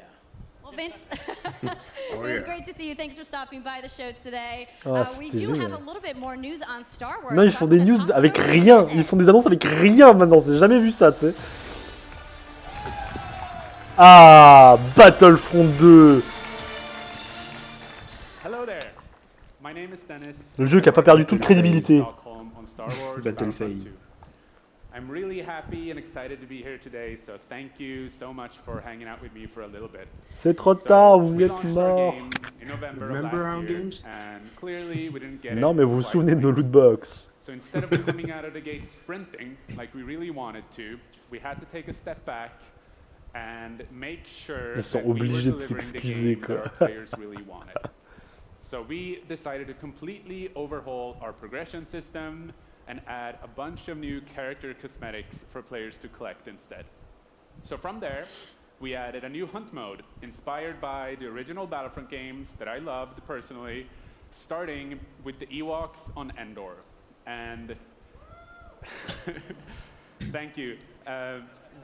Speaker 3: Well, Vince, it was great to see you. Thanks for stopping by the show today.
Speaker 2: Ah,
Speaker 3: We
Speaker 2: c'était
Speaker 3: do have
Speaker 2: génial.
Speaker 3: a little bit more news on Star Wars.
Speaker 2: Non, ils
Speaker 3: so
Speaker 2: font
Speaker 3: I'm
Speaker 2: des
Speaker 3: gonna
Speaker 2: news
Speaker 3: toss it
Speaker 2: avec
Speaker 3: over to
Speaker 2: rien.
Speaker 3: Dennis.
Speaker 2: Ils font des annonces avec rien maintenant. J'ai jamais vu ça, tu sais. Ah, Battlefront 2.
Speaker 13: Hello there. My name is Dennis.
Speaker 2: Le jeu qui a pas perdu toute crédibilité.
Speaker 13: Stockholm on Star Wars
Speaker 1: Battlefield.
Speaker 13: Battlefront 2. I'm really happy and excited to be here today, so thank you so much for hanging out with me for a little bit.
Speaker 2: C'est trop
Speaker 13: So,
Speaker 2: tard, vous
Speaker 13: we
Speaker 2: êtes
Speaker 13: launched our
Speaker 2: morts.
Speaker 13: game in November
Speaker 4: Remember
Speaker 13: of
Speaker 4: our
Speaker 13: last year,
Speaker 4: games?
Speaker 13: and clearly we didn't get
Speaker 2: Non,
Speaker 13: it
Speaker 2: mais vous vous
Speaker 13: quite
Speaker 2: souvenez de nos
Speaker 13: right.
Speaker 2: lootbox.
Speaker 13: So instead of coming out of the gate sprinting like we really wanted to, we had to take a step back and make sure
Speaker 2: Ils sont
Speaker 13: that we were
Speaker 2: obligés de
Speaker 13: delivering the
Speaker 2: s'excuser,
Speaker 13: game
Speaker 2: quoi.
Speaker 13: that our players really wanted. So we decided to completely overhaul our progression system and add a bunch of new character cosmetics for players to collect instead. So from there, we added a new hunt mode inspired by the original Battlefront games that I loved personally, starting with the Ewoks on Endor. And thank you.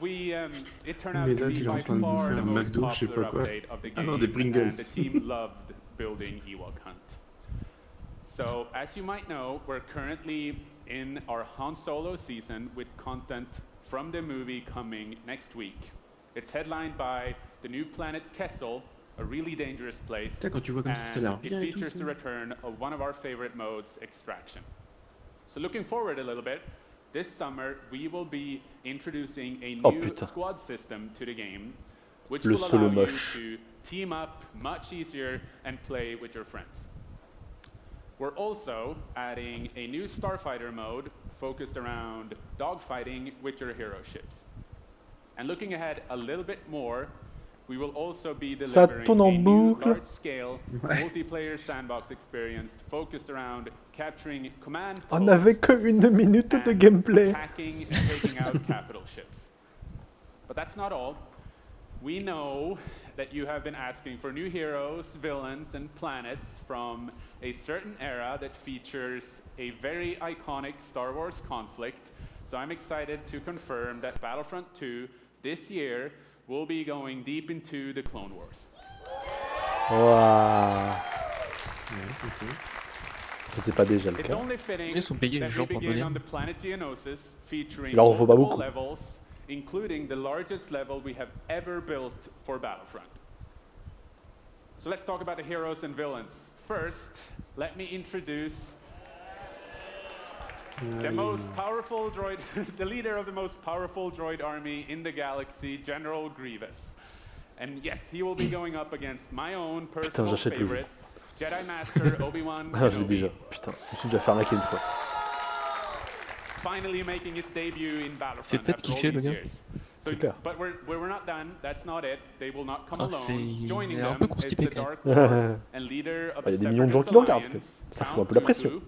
Speaker 13: It turned out to
Speaker 4: Médoc,
Speaker 13: be
Speaker 4: il est en
Speaker 13: by
Speaker 4: train de
Speaker 13: far
Speaker 4: bouffer
Speaker 13: the
Speaker 4: un
Speaker 13: most
Speaker 4: McDo, je sais
Speaker 13: popular
Speaker 4: pas quoi.
Speaker 13: update of the
Speaker 4: Ah
Speaker 13: game,
Speaker 4: non, des
Speaker 13: and
Speaker 4: Pringles.
Speaker 13: the team loved building Ewok Hunt. So, as you might know, we're currently in our Han Solo season with content from the movie coming next week. It's headlined by the new planet Kessel, a really dangerous place,
Speaker 4: Putain, quand tu vois comme ça, ça a l'air
Speaker 13: and it
Speaker 4: bien et tout,
Speaker 13: features
Speaker 4: ça.
Speaker 13: the return of one of our favorite modes, Extraction. So looking forward a little bit, this summer we will be introducing a
Speaker 2: Oh,
Speaker 13: new
Speaker 2: putain.
Speaker 13: squad system to the game, which
Speaker 2: Le
Speaker 13: will
Speaker 2: solo
Speaker 13: allow you
Speaker 2: moche.
Speaker 13: to team up much easier and play with your friends. We're also adding a new starfighter mode focused around dogfighting with your hero ships. And looking ahead a little bit more, we will also be
Speaker 2: Ça
Speaker 13: delivering
Speaker 2: tourne en
Speaker 13: a new
Speaker 2: boucle.
Speaker 13: large-scale multiplayer sandbox experience focused around capturing command
Speaker 2: On
Speaker 13: posts
Speaker 2: n'avait que 1 minute de
Speaker 13: and
Speaker 2: gameplay.
Speaker 13: attacking and taking out capital ships. But that's not all. We know that you have been asking for new heroes, villains, and planets from a certain era that features a very iconic Star Wars conflict. So I'm excited to confirm that Battlefront 2 this year will be going deep into the Clone Wars.
Speaker 2: Waouh. C'était pas déjà le
Speaker 13: It's
Speaker 2: cas.
Speaker 13: only fitting
Speaker 1: Ils sont payés, les
Speaker 13: that
Speaker 1: gens,
Speaker 13: we
Speaker 1: pour
Speaker 13: begin
Speaker 1: venir.
Speaker 13: on the planet Geonosis, featuring
Speaker 2: Il leur en faut pas
Speaker 13: multiple
Speaker 2: beaucoup.
Speaker 13: levels, including the largest level we have ever built for Battlefront. So let's talk about the heroes and villains. First, let me introduce The most powerful droid, the leader of the most powerful droid army in the galaxy, General Grievous. And yes, he will be going up against my own personal favorite, Jedi Master Obi-Wan
Speaker 2: Ah, je l'ai déjà.
Speaker 13: Kenobi.
Speaker 2: Putain, je me suis déjà fait arnaquer une fois.
Speaker 13: Finally making his debut in Battlefront.
Speaker 1: C'est peut-être
Speaker 13: after all
Speaker 1: kiffé, le
Speaker 13: these
Speaker 1: gars.
Speaker 13: years.
Speaker 2: C'est clair.
Speaker 13: But we're not done. That's not it. They will not come
Speaker 1: Ah,
Speaker 13: alone. Joining
Speaker 1: il est un
Speaker 13: them
Speaker 1: peu
Speaker 13: is
Speaker 1: constipé,
Speaker 13: the
Speaker 1: quand
Speaker 13: Dark
Speaker 2: même.
Speaker 13: Lord and leader of
Speaker 2: Il y a
Speaker 13: the
Speaker 2: des millions de gens
Speaker 13: Separatist
Speaker 2: qui le regardent,
Speaker 13: Alliance,
Speaker 2: ça fout un
Speaker 13: Count
Speaker 2: peu la pression.
Speaker 13: Dooku,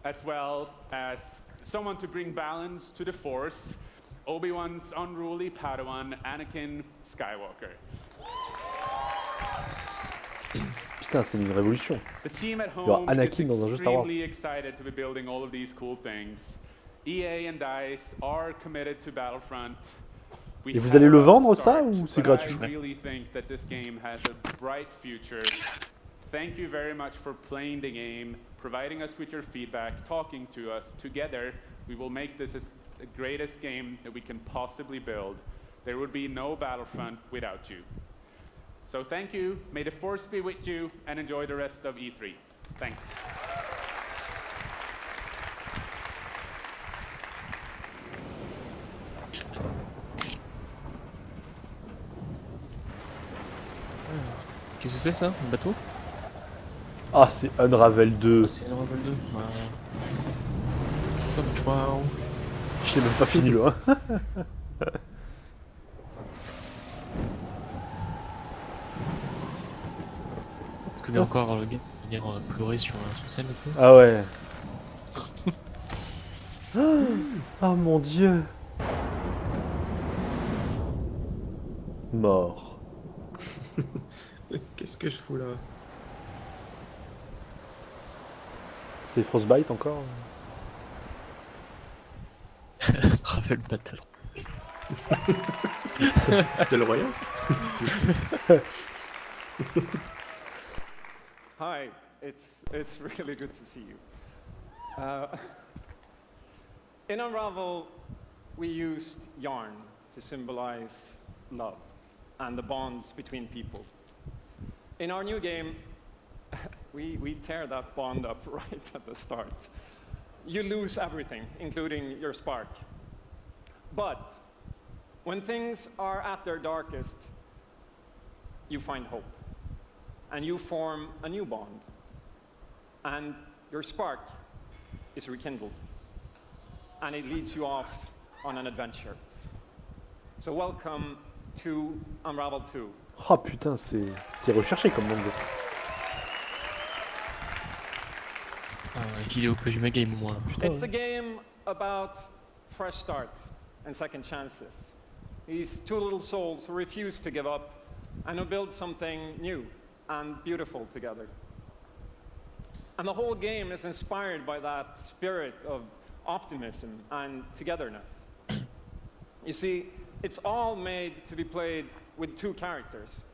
Speaker 13: as well as someone to bring balance to the Force, Obi-Wan's unruly Padawan, Anakin Skywalker.
Speaker 2: Putain, c'est une révolution.
Speaker 13: The team at
Speaker 2: Il y aura
Speaker 13: home
Speaker 2: Anakin
Speaker 13: is
Speaker 2: dans un jeu Star Wars.
Speaker 13: extremely excited to be building all of these cool things. EA and DICE are committed to Battlefront.
Speaker 2: Et vous allez le vendre, ça, ou c'est gratuit?
Speaker 13: I really think that this game has a bright future. Thank you very much for playing the game, providing us with your feedback, talking to us. Together, we will make this the greatest game that we can possibly build. There would be no Battlefront without you. So thank you, may the Force be with you, and enjoy the rest of E3. Thanks.
Speaker 1: Qu'est-ce que c'est ça? Un bateau?
Speaker 2: Ah, c'est Unravel 2.
Speaker 1: C'est une Rebelle 2. Wow.
Speaker 2: J'ai même pas fini le 1.
Speaker 1: Je connais encore le gars venir pleurer sur scène et tout.
Speaker 2: Ah ouais. Oh mon dieu. Mort.
Speaker 4: Qu'est-ce que je fous là?
Speaker 2: C'est Frostbite encore?
Speaker 1: Ravel Battle.
Speaker 4: Battle Royale?
Speaker 14: Hi, it's really good to see you. In Unravel, we used yarn to symbolize love and the bonds between people. In our new game, we tear that bond up right at the start. You lose everything, including your spark. But when things are at their darkest, you find hope. And you form a new bond. And your spark is rekindled. And it leads you off on an adventure. So welcome to Unravel 2.
Speaker 2: Oh putain, c'est recherché comme nom de jeu.
Speaker 1: Vidéo que je me game moi.
Speaker 14: It's a game about fresh starts and second chances. These two little souls who refuse to give up and who build something new and beautiful together. And the whole game is inspired by that spirit of optimism and togetherness. You see, it's all made to be played with two characters.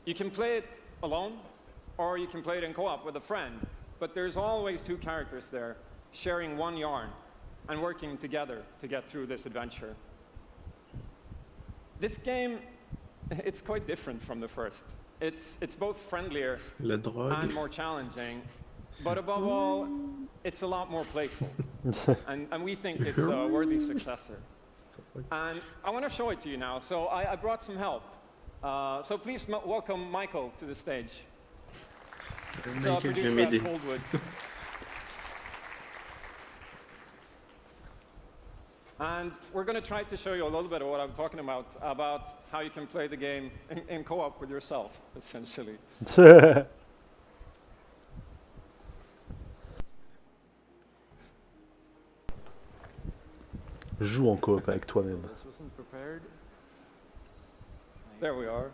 Speaker 14: You can play it alone, or you can play it in co-op with a friend, but there's always two characters there, sharing one yarn and working together to get through this adventure. This game, it's quite different from the first. It's both friendlier and more challenging, but above all, it's a lot more playful. and we think it's a worthy successor. And I want to show it to you now, so I brought some help. So please welcome Michael to the stage. It's a producer at Coldwood. And we're going to try to show you a little bit of what I'm talking about how you can play the game in co-op with yourself, essentially.
Speaker 2: Joue en coop avec toi-même.
Speaker 14: There we are.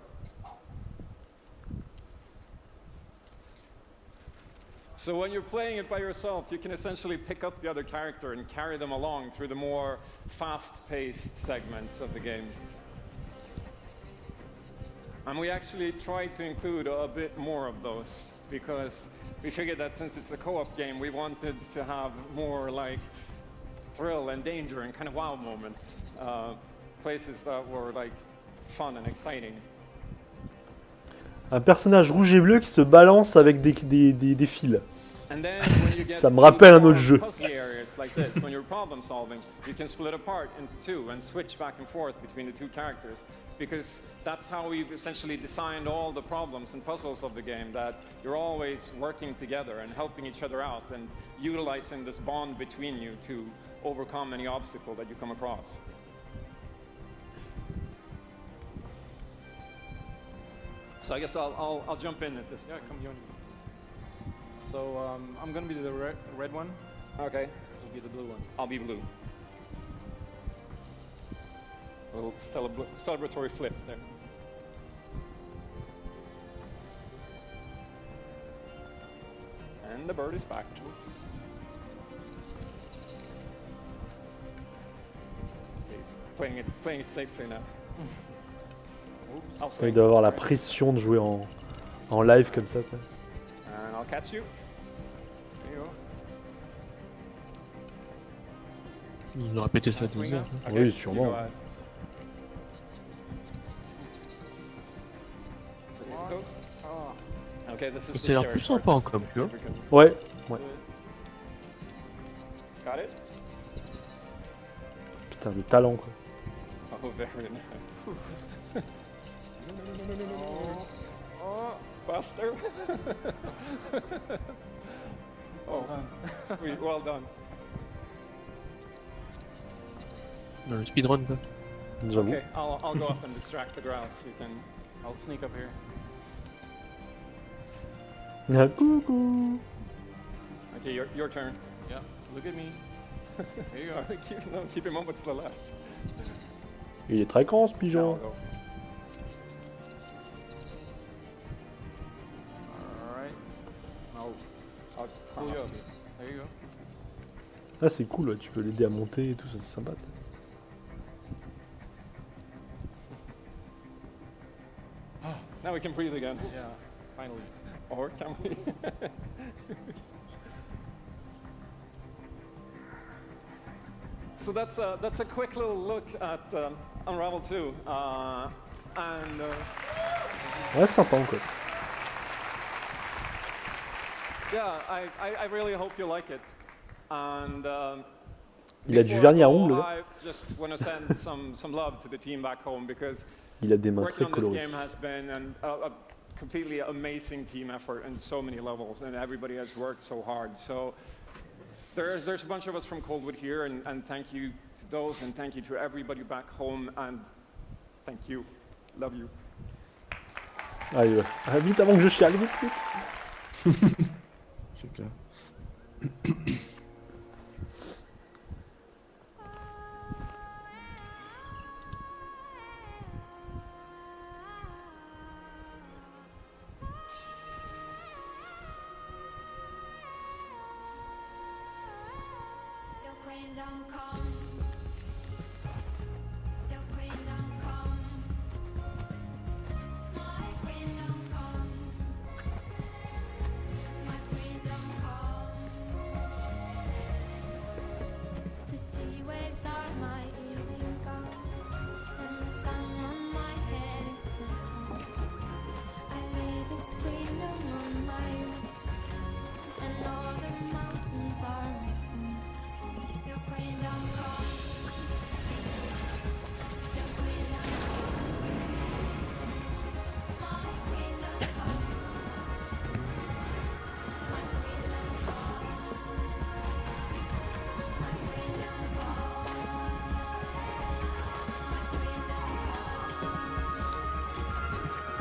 Speaker 14: So when you're playing it by yourself, you can essentially pick up the other character and carry them along through the more fast-paced segments of the game. And we actually tried to include a bit more of those because we figured that since it's a co-op game, we wanted to have more like thrill and danger and kind of wow moments. Places that were like fun and exciting.
Speaker 2: Un personnage rouge et bleu qui se balance avec des fils.
Speaker 14: And then when you get
Speaker 2: Ça me
Speaker 14: to
Speaker 2: rappelle un
Speaker 14: more
Speaker 2: autre jeu.
Speaker 14: puzzly areas like this, when you're problem solving, you can split apart into two and switch back and forth between the two characters, because that's how we've essentially designed all the problems and puzzles of the game, that you're always working together and helping each other out and utilizing this bond between you to overcome any obstacle that you come across. So I guess I'll jump in at this point.
Speaker 8: Yeah, come join me. So I'm gonna be the red one.
Speaker 14: Okay.
Speaker 8: You'll be the blue one.
Speaker 14: I'll be blue. A little celebratory flip there. And the bird is back. Oops. Okay, playing it safely now. Oops.
Speaker 2: Il doit avoir la pression de jouer en live comme ça.
Speaker 14: And I'll catch you. There you go.
Speaker 1: Il nous a répété ça 12 heures.
Speaker 2: Oui,
Speaker 14: You
Speaker 2: sûrement.
Speaker 14: go ahead. So here it goes. Okay, this is the
Speaker 1: C'est l'air
Speaker 14: scary
Speaker 1: plus
Speaker 14: part.
Speaker 1: sympa en com, tu vois.
Speaker 2: Ouais. Ouais.
Speaker 14: Got it?
Speaker 2: Putain, le talent quoi.
Speaker 14: Oh, very nice. Oh, faster. Oh, sweet, well done.
Speaker 1: Dans le speedrun quoi.
Speaker 2: J'avoue.
Speaker 14: Okay, I'll go up and distract the grouse.
Speaker 8: I'll sneak up here.
Speaker 2: Ah, coucou.
Speaker 14: Okay, your turn.
Speaker 8: Yeah, look at me. There you go.
Speaker 14: Keep him over to the left.
Speaker 2: Il est très grand ce
Speaker 14: Now I'll
Speaker 2: pigeon.
Speaker 14: go.
Speaker 8: Alright. I'll pull you up. There you go.
Speaker 2: Ah c'est cool, ouais, tu peux l'aider à monter et tout, ça c'est sympa.
Speaker 14: Now we can breathe again.
Speaker 8: Yeah, finally.
Speaker 14: Or can we? So that's a quick little look at Unravel 2.
Speaker 2: Ouais, c'est sympa encore.
Speaker 14: Yeah, I really hope you like it. And
Speaker 2: Il a du vernis à ongles, le
Speaker 14: I just want to send some love to the team back home, because
Speaker 2: Il a des mains
Speaker 14: working
Speaker 2: très
Speaker 14: on this
Speaker 2: colorées.
Speaker 14: game has been a completely amazing team effort on so many levels, and everybody has worked so hard. So there's a bunch of us from Coldwood here, and thank you to those, and thank you to everybody back home, and thank you. Love you.
Speaker 2: Allez, ouais. Ah, vite avant que je chiale, vite, vite.
Speaker 1: C'est clair.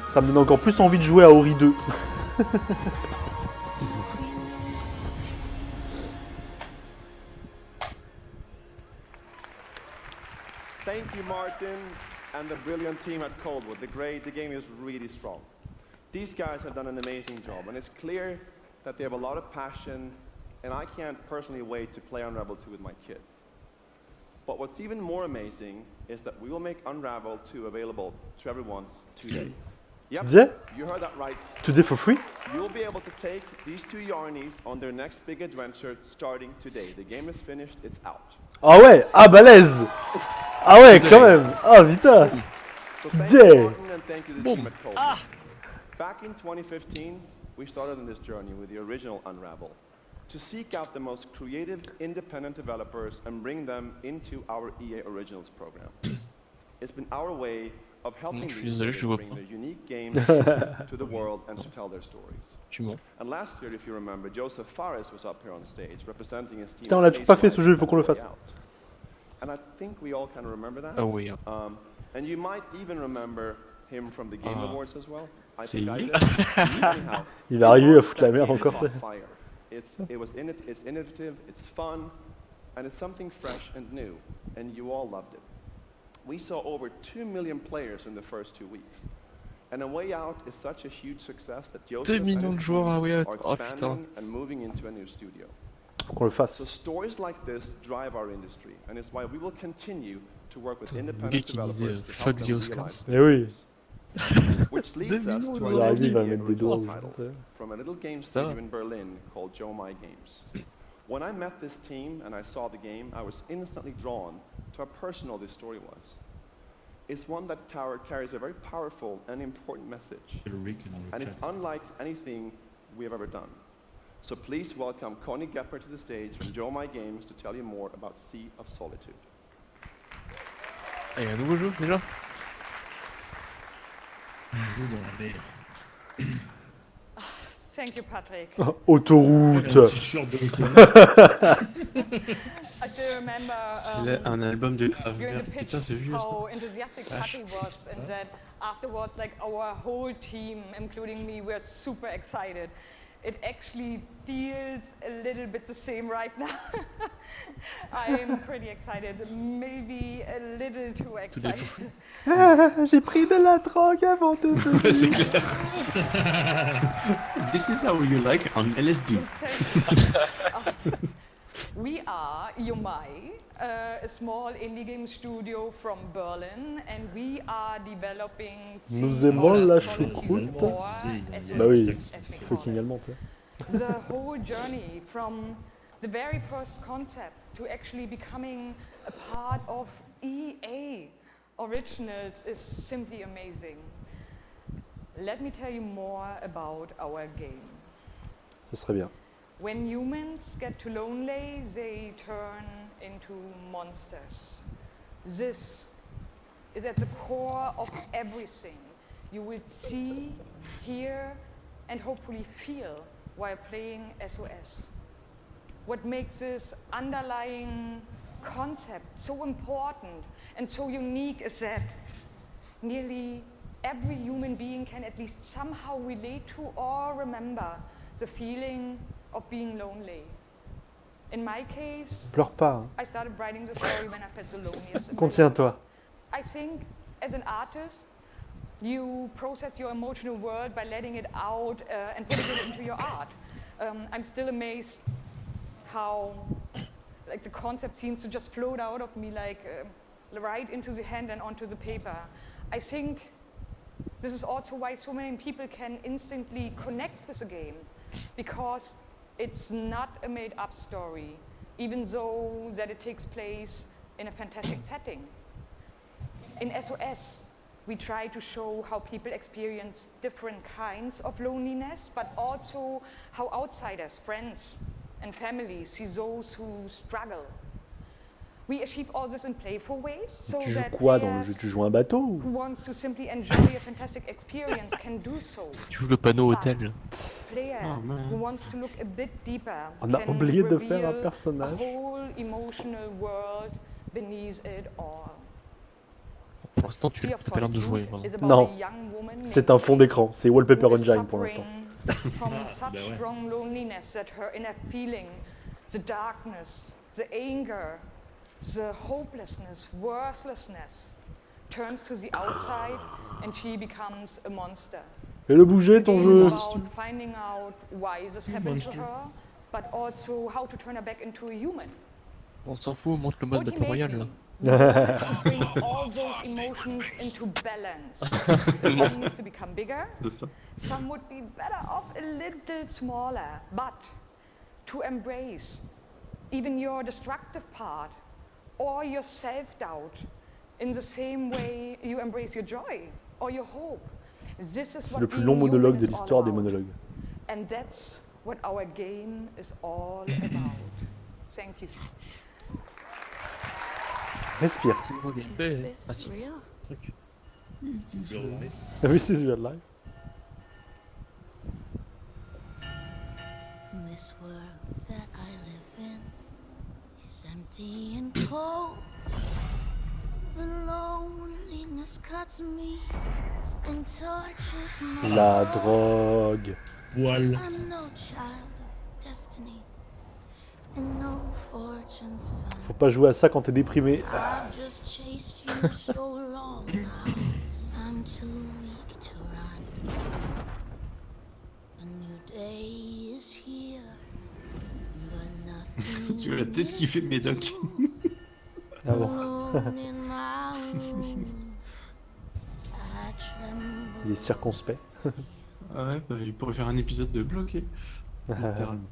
Speaker 2: Ça me donne encore plus envie de jouer à Ori 2.
Speaker 6: Thank you, Martin, and the brilliant team at Coldwood. The game is really strong. These guys have done an amazing job, and it's clear that they have a lot of passion, and I can't personally wait to play Unravel 2 with my kids. But what's even more amazing is that we will make Unravel 2 available to everyone today. Yep,
Speaker 2: Yeah?
Speaker 6: you heard that right.
Speaker 2: Today for free?
Speaker 6: You'll be able to take these two Yarnies on their next big adventure starting today. The game is finished, it's out.
Speaker 2: Ah ouais, ah balèze. Ah ouais, quand même. Ah putain.
Speaker 6: So thank
Speaker 2: Today.
Speaker 6: you, Martin, and thank you to the team at Coldwood. Back in 2015, we started on this journey with the original Unravel. to seek out the most creative, independent developers and bring them into our EA Originals program. It's been our way of helping
Speaker 1: Je suis
Speaker 6: these
Speaker 1: désolé, je
Speaker 6: studios
Speaker 1: vois
Speaker 6: bring
Speaker 1: pas.
Speaker 6: their unique games to the world and to tell their stories.
Speaker 1: Tu mens.
Speaker 6: And last year, if you remember, Joseph Fares was up here on stage representing his team.
Speaker 2: Putain, on l'a toujours pas fait ce jeu, il faut qu'on le fasse.
Speaker 6: And I think we all kind of remember that.
Speaker 1: Ah oui.
Speaker 6: And you might even remember him from the Game Awards as well. I
Speaker 1: C'est
Speaker 6: think I
Speaker 1: lui.
Speaker 6: did. Anyhow,
Speaker 2: Il va arriver à foutre la merde encore.
Speaker 6: caught fire. It's innovative, it's fun, and it's something fresh and new, and you all loved it. We saw over 2 million players in the first 2 weeks. And A Way Out is such a huge success that Joseph
Speaker 1: 2 millions
Speaker 6: and his
Speaker 1: de joueurs à
Speaker 6: team
Speaker 1: Way Out.
Speaker 6: are
Speaker 1: Oh putain.
Speaker 6: expanding and moving into a new studio.
Speaker 2: Faut qu'on le fasse.
Speaker 6: So stories like this drive our industry, and it's why we will continue to work with
Speaker 1: Le gars
Speaker 6: independent
Speaker 1: qui disait
Speaker 6: developers to
Speaker 1: fuck
Speaker 6: help
Speaker 1: the
Speaker 6: them
Speaker 1: Oscars.
Speaker 6: realize
Speaker 2: Eh oui.
Speaker 6: which leads us to
Speaker 2: Il
Speaker 6: our
Speaker 2: va arriver,
Speaker 6: next
Speaker 2: il va
Speaker 6: EA
Speaker 2: mettre des doigts
Speaker 6: Originals
Speaker 2: au
Speaker 6: title
Speaker 2: jeu.
Speaker 6: from a little game
Speaker 1: Ça
Speaker 6: studio
Speaker 1: va.
Speaker 6: in Berlin called Joe My Games. When I met this team and I saw the game, I was instantly drawn to how personal this story was. It's one that carries a very powerful and important message, and it's unlike anything we have ever done. So please welcome Connie Gepper to the stage from Joe My Games to tell you more about Sea of Solitude.
Speaker 1: Ah, il y a un nouveau jeu déjà.
Speaker 5: Un jeu dans la mer.
Speaker 15: Thank you, Patrick.
Speaker 2: Autoroute.
Speaker 5: Un t-shirt de
Speaker 15: I still remember
Speaker 4: C'est un album de grave
Speaker 15: during
Speaker 4: vert.
Speaker 15: the pitch
Speaker 4: Putain, c'est vieux ça.
Speaker 15: how enthusiastic Patrick was, and that afterwards, like our whole team, including me, were super excited. It actually feels a little bit the same right now. I'm pretty excited, maybe a little too excited.
Speaker 2: J'ai pris de la drogue avant de
Speaker 4: Ouais, c'est clair. This is how you like on LSD.
Speaker 15: We are Yomai, a small indie game studio from Berlin, and we are developing
Speaker 2: Nous aimons la
Speaker 15: Solitude
Speaker 2: choucroute.
Speaker 15: for
Speaker 2: Bah oui,
Speaker 15: as we call
Speaker 2: fucking
Speaker 15: it.
Speaker 2: allemand. Hein.
Speaker 15: The whole journey from the very first concept to actually becoming a part of EA Originals is simply amazing. Let me tell you more about our game.
Speaker 2: Ce serait bien.
Speaker 15: When humans get too lonely, they turn into monsters. This is at the core of everything you will see, hear, and hopefully feel while playing SOS. What makes this underlying concept so important and so unique is that nearly every human being can at least somehow relate to or remember the feeling of being lonely. In my case,
Speaker 2: Pleure pas. Hein.
Speaker 15: I started writing the story when I felt the loneliest.
Speaker 2: Contiens-toi.
Speaker 15: I think as an artist, you process your emotional world by letting it out and putting it into your art. I'm still amazed how like the concept seems to just float out of me like right into the hand and onto the paper. I think this is also why so many people can instantly connect with the game, because it's not a made-up story, even though that it takes place in a fantastic setting. In SOS, we try to show how people experience different kinds of loneliness, but also how outsiders, friends, and families see those who struggle. We achieve all this in playful ways, so
Speaker 2: Tu joues
Speaker 15: that
Speaker 2: quoi dans le jeu?
Speaker 15: players
Speaker 2: Tu joues un bateau ou...
Speaker 15: who wants to simply enjoy a fantastic experience can do so.
Speaker 1: Tu joues le panneau
Speaker 15: But
Speaker 1: hôtel.
Speaker 15: player
Speaker 2: Oh, man.
Speaker 15: who wants to look a bit deeper
Speaker 2: On a
Speaker 15: can
Speaker 2: oublié de faire un
Speaker 15: reveal
Speaker 2: personnage.
Speaker 15: a whole emotional world beneath it all.
Speaker 1: Pour l'instant, tu
Speaker 15: Sea of
Speaker 1: t'as pas l'air de jouer.
Speaker 15: Solitude
Speaker 1: Vraiment.
Speaker 15: is about
Speaker 2: Non.
Speaker 15: a young woman
Speaker 2: C'est
Speaker 15: named
Speaker 2: un fond d'écran. C'est Wallpaper
Speaker 15: who is
Speaker 2: Engine pour l'instant.
Speaker 15: suffering from such
Speaker 5: Bah ouais.
Speaker 15: strong loneliness that her inner feeling, the darkness, the anger, the hopelessness, worthlessness, turns to the outside and she becomes a monster.
Speaker 2: Fais-le bouger ton
Speaker 15: The
Speaker 2: jeu.
Speaker 15: game is about finding out why this happened to
Speaker 5: Monster.
Speaker 15: her, but also how to turn her back into a human.
Speaker 1: On s'en fout, on monte le mode Battle Royale là.
Speaker 15: The goal is to bring all those emotions into balance. Some needs to become bigger,
Speaker 4: C'est ça.
Speaker 15: some would be better off a little smaller, but to embrace even your destructive part or your self-doubt in the same way you embrace your joy or your hope. This is
Speaker 2: C'est
Speaker 15: what
Speaker 2: le plus
Speaker 15: being
Speaker 2: long monologue
Speaker 15: human
Speaker 2: de
Speaker 15: is all
Speaker 2: l'histoire des
Speaker 15: about.
Speaker 2: monologues.
Speaker 15: And that's what our game is all about. Thank you.
Speaker 2: Respire.
Speaker 1: C'est le gameplay. Ah si.
Speaker 16: real?
Speaker 1: Truc.
Speaker 2: Ah oui, c'est real life.
Speaker 16: This world that I live in is empty and cold. The loneliness cuts me and tortures my
Speaker 2: La
Speaker 16: soul.
Speaker 2: drogue.
Speaker 5: Poil.
Speaker 16: I'm no child of destiny and no fortune's son.
Speaker 2: Faut pas jouer à ça quand t'es déprimé.
Speaker 16: I've just chased you so long now. I'm too weak to run. A new day is here, but nothing.
Speaker 4: Tu as la tête qui fait Médoc.
Speaker 2: Ah bon.
Speaker 16: alone in my room. I tremble.
Speaker 2: Il est circonspect.
Speaker 4: Ah ouais, bah, il pourrait faire un épisode de bloqué. Littéralement.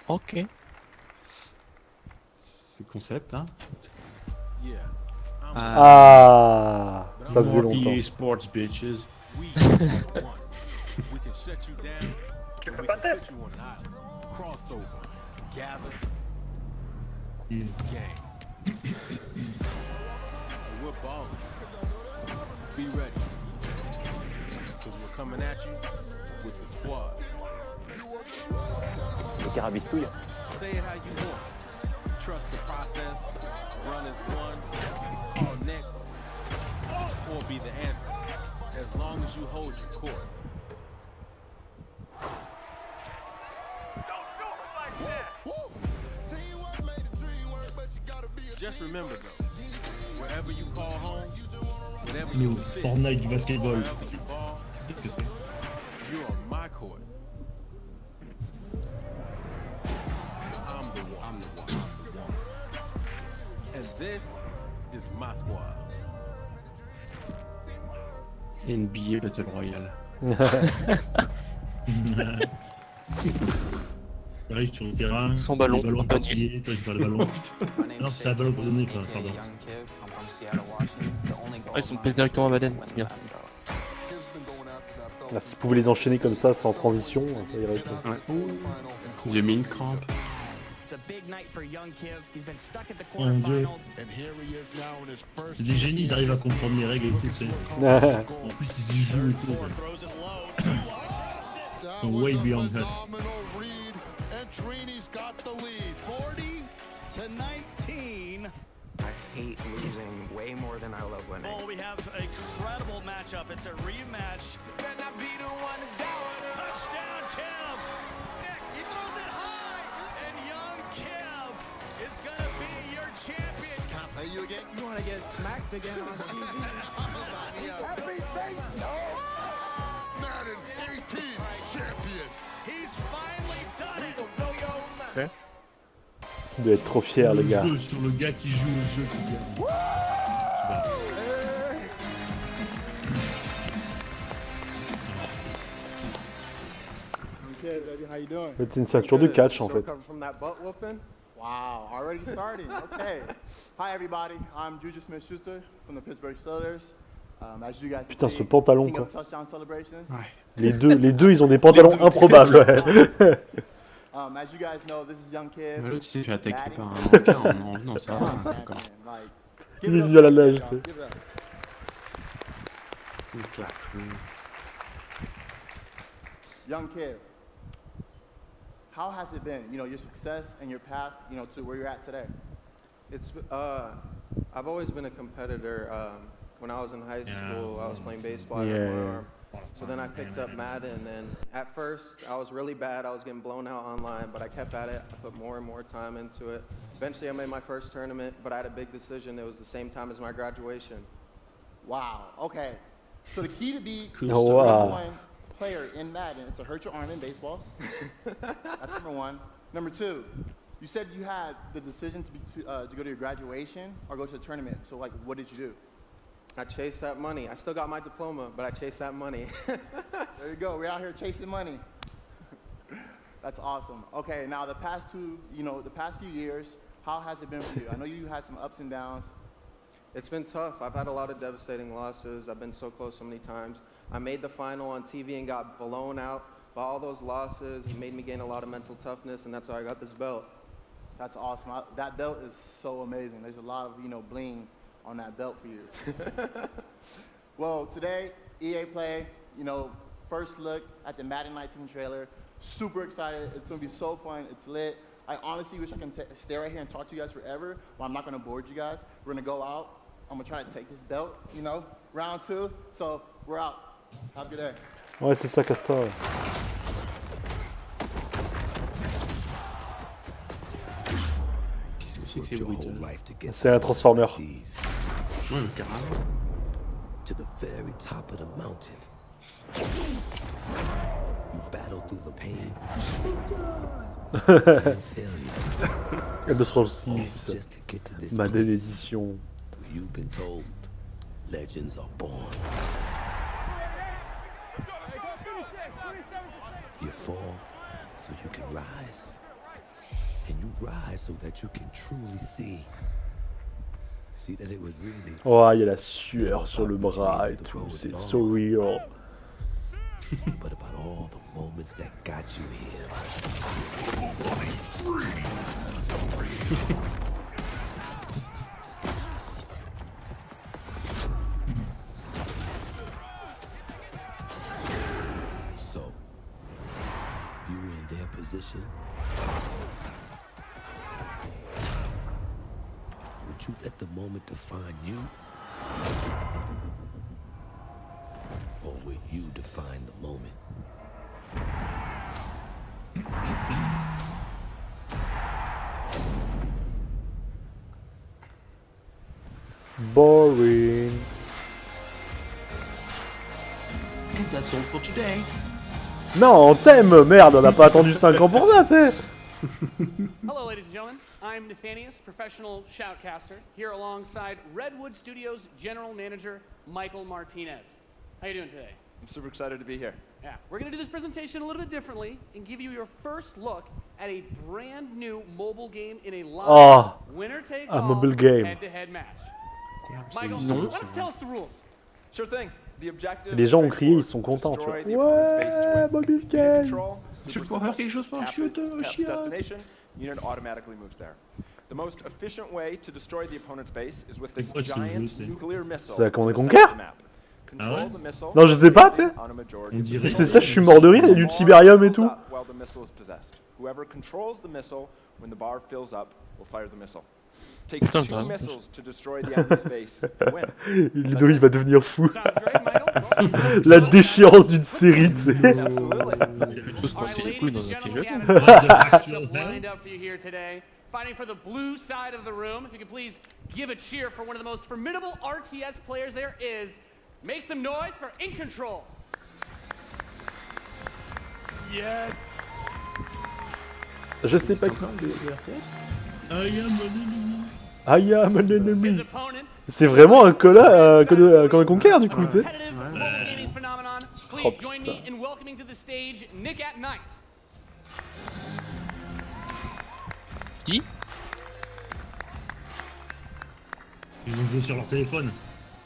Speaker 1: Ok.
Speaker 4: C'est concept, hein.
Speaker 2: Ah, ça faisait
Speaker 4: More
Speaker 2: longtemps.
Speaker 4: EA Sports, bitches.
Speaker 2: Tu peux pas tester.
Speaker 17: We're balling. Be ready. Because we're coming at you with the squad.
Speaker 18: Le carabistouille.
Speaker 17: Say it how you want. Trust the process. Run as one. All next. Or be the answer. As long as you hold your course. Just remember though, wherever you call home, whenever you
Speaker 5: Le
Speaker 17: fit,
Speaker 5: Fortnite du basketball.
Speaker 17: wherever you ball,
Speaker 5: Qu'est-ce que c'est?
Speaker 17: you're on my court. I'm the one. I'm the one. I'm the one. And this is my squad.
Speaker 4: NBA Battle Royale.
Speaker 5: J'arrive sur le terrain.
Speaker 1: Sans ballon,
Speaker 5: les ballons
Speaker 1: en panier.
Speaker 5: panier, toi, tu fais le ballon. Non, c'est la balle emprisonnée, quoi, pardon.
Speaker 1: Ah, ils sont pèse directement à Madden, c'est bien.
Speaker 2: Là, s'ils pouvaient les enchaîner comme ça, sans transition, ça irait.
Speaker 4: Ouais. J'ai mis une crampe.
Speaker 5: Oh mon dieu. C'est des génies, ils arrivent à comprendre les règles et tout, tu sais. En plus, ils y jouent et tout. Ils sont way beyond us.
Speaker 19: Trini's got the lead, 40-19.
Speaker 20: I hate losing way more than I love winning.
Speaker 19: Oh, we have a credible matchup. It's a rematch. Touchdown, Kev. He throws it high, and young Kev is going to be your champion. Can I play you again?
Speaker 20: You want to get smacked again on TV?
Speaker 19: Happy face, no. Madden 18 champion. He's finally done it.
Speaker 1: Ok.
Speaker 2: Il doit être trop fier, le gars.
Speaker 5: Jeu sur le gars qui joue au jeu qui gagne.
Speaker 21: Okay, baby, how you doing?
Speaker 2: C'est une ceinture de catch, en fait.
Speaker 21: From that butt whooping? Wow, already starting. Okay. Hi, everybody. I'm Juju Smith-Schuster from the Pittsburgh Steelers. As you guys can
Speaker 2: Putain,
Speaker 21: see,
Speaker 2: ce pantalon,
Speaker 21: king
Speaker 2: quoi.
Speaker 21: of touchdown celebrations.
Speaker 2: Les deux, ils ont des pantalons improbables. Ouais.
Speaker 21: As you guys know, this is young kid.
Speaker 4: L'autre, tu sais, je vais attaquer par un mannequin en non, ça va. D'accord.
Speaker 2: Il est venu à la nage, tu sais.
Speaker 21: Young kid, how has it been? You know, your success and your path, you know, to where you're at today.
Speaker 22: It's I've always been a competitor. When I was in high school, I was playing baseball. I had one arm. So then I picked up Madden, and at first I was really bad. I was getting blown out online, but I kept at it. I put more and more time into it. Eventually I made my first tournament, but I had a big decision. It was the same time as my graduation.
Speaker 21: Wow. Okay. So the key to be
Speaker 2: Cool
Speaker 21: the
Speaker 2: story.
Speaker 21: number one player in Madden is to hurt your arm in baseball. That's number one. Number two, you said you had the decision to go to your graduation or go to a tournament. So like, what did you do?
Speaker 22: I chased that money. I still got my diploma, but I chased that money.
Speaker 21: There you go. We're out here chasing money. That's awesome. Okay, now the past few years, how has it been for you? I know you had some ups and downs.
Speaker 22: It's been tough. I've had a lot of devastating losses. I've been so close so many times. I made the final on TV and got blown out. But all those losses made me gain a lot of mental toughness, and that's why I got this belt.
Speaker 21: That's awesome. That belt is so amazing. There's a lot of, bling on that belt for you. Well, today, EA Play, first look at the Madden 19 trailer. Super excited. It's going to be so fun. It's lit. I honestly wish I can stay right here and talk to you guys forever, but I'm not going to bore you guys. We're going to go out. I'm going to try to take this belt, round 2. So, we're out. Have a good day.
Speaker 2: Ouais, c'est ça, Castor. Ouais.
Speaker 4: Qu'est-ce que c'est que ces bruits de...
Speaker 2: C'est un Transformer.
Speaker 4: Ouais, carrément.
Speaker 7: To the very top of the mountain. You battle through the pain.
Speaker 2: M236, Madden édition.
Speaker 7: You've been told, legends are born. You fall so you can rise. And you rise so that you can truly see. See that it was really.
Speaker 2: Oh, il y a la sueur sur le bras et tout, c'est so real.
Speaker 7: But about all the moments that got you here. So, you were in their position. Would you let the moment define you? Or will you define the moment?
Speaker 2: Boring.
Speaker 4: And that's all for today.
Speaker 2: Non, on t'aime, merde, on n'a pas attendu 5 ans pour ça, tu sais.
Speaker 18: Hello, ladies and gentlemen. I'm Nathanius, professional shoutcaster, here alongside Redwood Studios General Manager Michael Martinez. How you doing today?
Speaker 6: I'm super excited to be here.
Speaker 18: Yeah, we're going to do this presentation a little bit differently and give you your first look at a brand new mobile game in a live winner-take-all head-to-head match. Michael, why don't you tell us the rules?
Speaker 6: Sure thing. The objective
Speaker 2: Les gens ont crié, ils sont contents, tu vois. Ouais, mobile game.
Speaker 4: Je vais pouvoir faire quelque chose pour un chiotte,
Speaker 6: destination, unit automatically moves there. The most efficient way to destroy the opponent's base is with this giant nuclear missile.
Speaker 2: C'est à Command & Conquer?
Speaker 6: Ah ouais?
Speaker 2: Non, je sais pas, tu sais. C'est ça, je suis mort de rire, il y a du tiberium et tout.
Speaker 6: Whoever controls the missile when the bar fills up will fire the missile. Take
Speaker 1: Putain,
Speaker 6: 2 missiles to destroy the enemy's base and win.
Speaker 2: Ludo, il va devenir fou. La déchéance d'une série, tu sais.
Speaker 1: Tous penser les couilles dans un pigeon.
Speaker 18: Fighting for the blue side of the room. If you could please give a cheer for one of the most formidable RTS players there is. Make some noise for In Control. Yes.
Speaker 2: Je sais pas qui. I am an enemy. C'est vraiment un Command & Conquer du coup, tu sais.
Speaker 18: Please join me in welcoming to the stage Nick at Night.
Speaker 1: Qui?
Speaker 5: Ils vont jouer sur leur téléphone.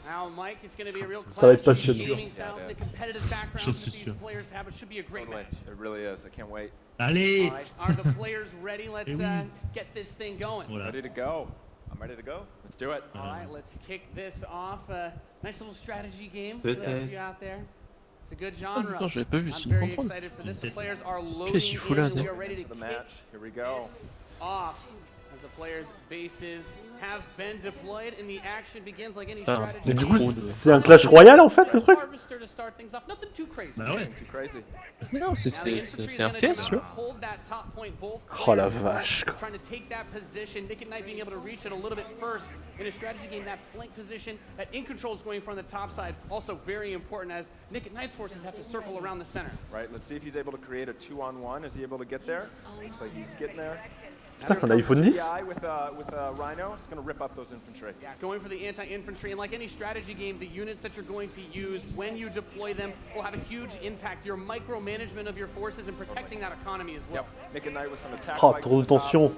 Speaker 18: Now, Mike, it's going to be a real
Speaker 2: Ça va être
Speaker 18: clash of
Speaker 2: passionnant.
Speaker 18: gaming styles, the competitive backgrounds that these players have. It should be a great match.
Speaker 6: It really is. I can't wait.
Speaker 5: Allez!
Speaker 18: All right, are the players ready? Let's get this thing going.
Speaker 5: Voilà.
Speaker 6: Ready to go. I'm ready to go. Let's do it.
Speaker 18: All right, let's kick this off. Nice little strategy game for those of you out there. It's a good genre.
Speaker 1: Putain, j'avais pas vu,
Speaker 18: I'm
Speaker 1: c'est
Speaker 18: very
Speaker 1: une contrôle.
Speaker 18: excited for this. The players are loading
Speaker 1: Qu'est-ce qu'il fout là,
Speaker 18: in. We
Speaker 1: ça?
Speaker 18: are ready to
Speaker 6: The
Speaker 18: kick
Speaker 6: match. Here we go.
Speaker 18: this off. As the players' bases have been deployed and the action begins like any strategy.
Speaker 2: Mais du coup, c'est un clash royal en fait le truc.
Speaker 18: Harvester to start things off. Nothing too crazy.
Speaker 5: Bah ouais.
Speaker 6: Too crazy.
Speaker 1: Non, c'est RTS, tu vois.
Speaker 18: Hold that top point, both
Speaker 2: Oh la
Speaker 18: players
Speaker 2: vache.
Speaker 18: trying to take that position. Nick and Knight being able to reach it a little bit first in a strategy game. That flank position that In Control is going from the top side, also very important as Nick and Knight's forces have to circle around the center.
Speaker 6: Right. Let's see if he's able to create a 2-on-1. Is he able to get there? Looks like he's getting there.
Speaker 2: Putain, c'est un iPhone 10.
Speaker 6: With Rhino, it's going to rip up those infantry.
Speaker 18: Yeah, going for the anti-infantry, and like any strategy game, the units that you're going to use when you deploy them will have a huge impact. Your micromanagement of your forces and protecting that economy as well.
Speaker 6: Yep. Nick and Knight with some attack.
Speaker 2: Oh, trop de tension.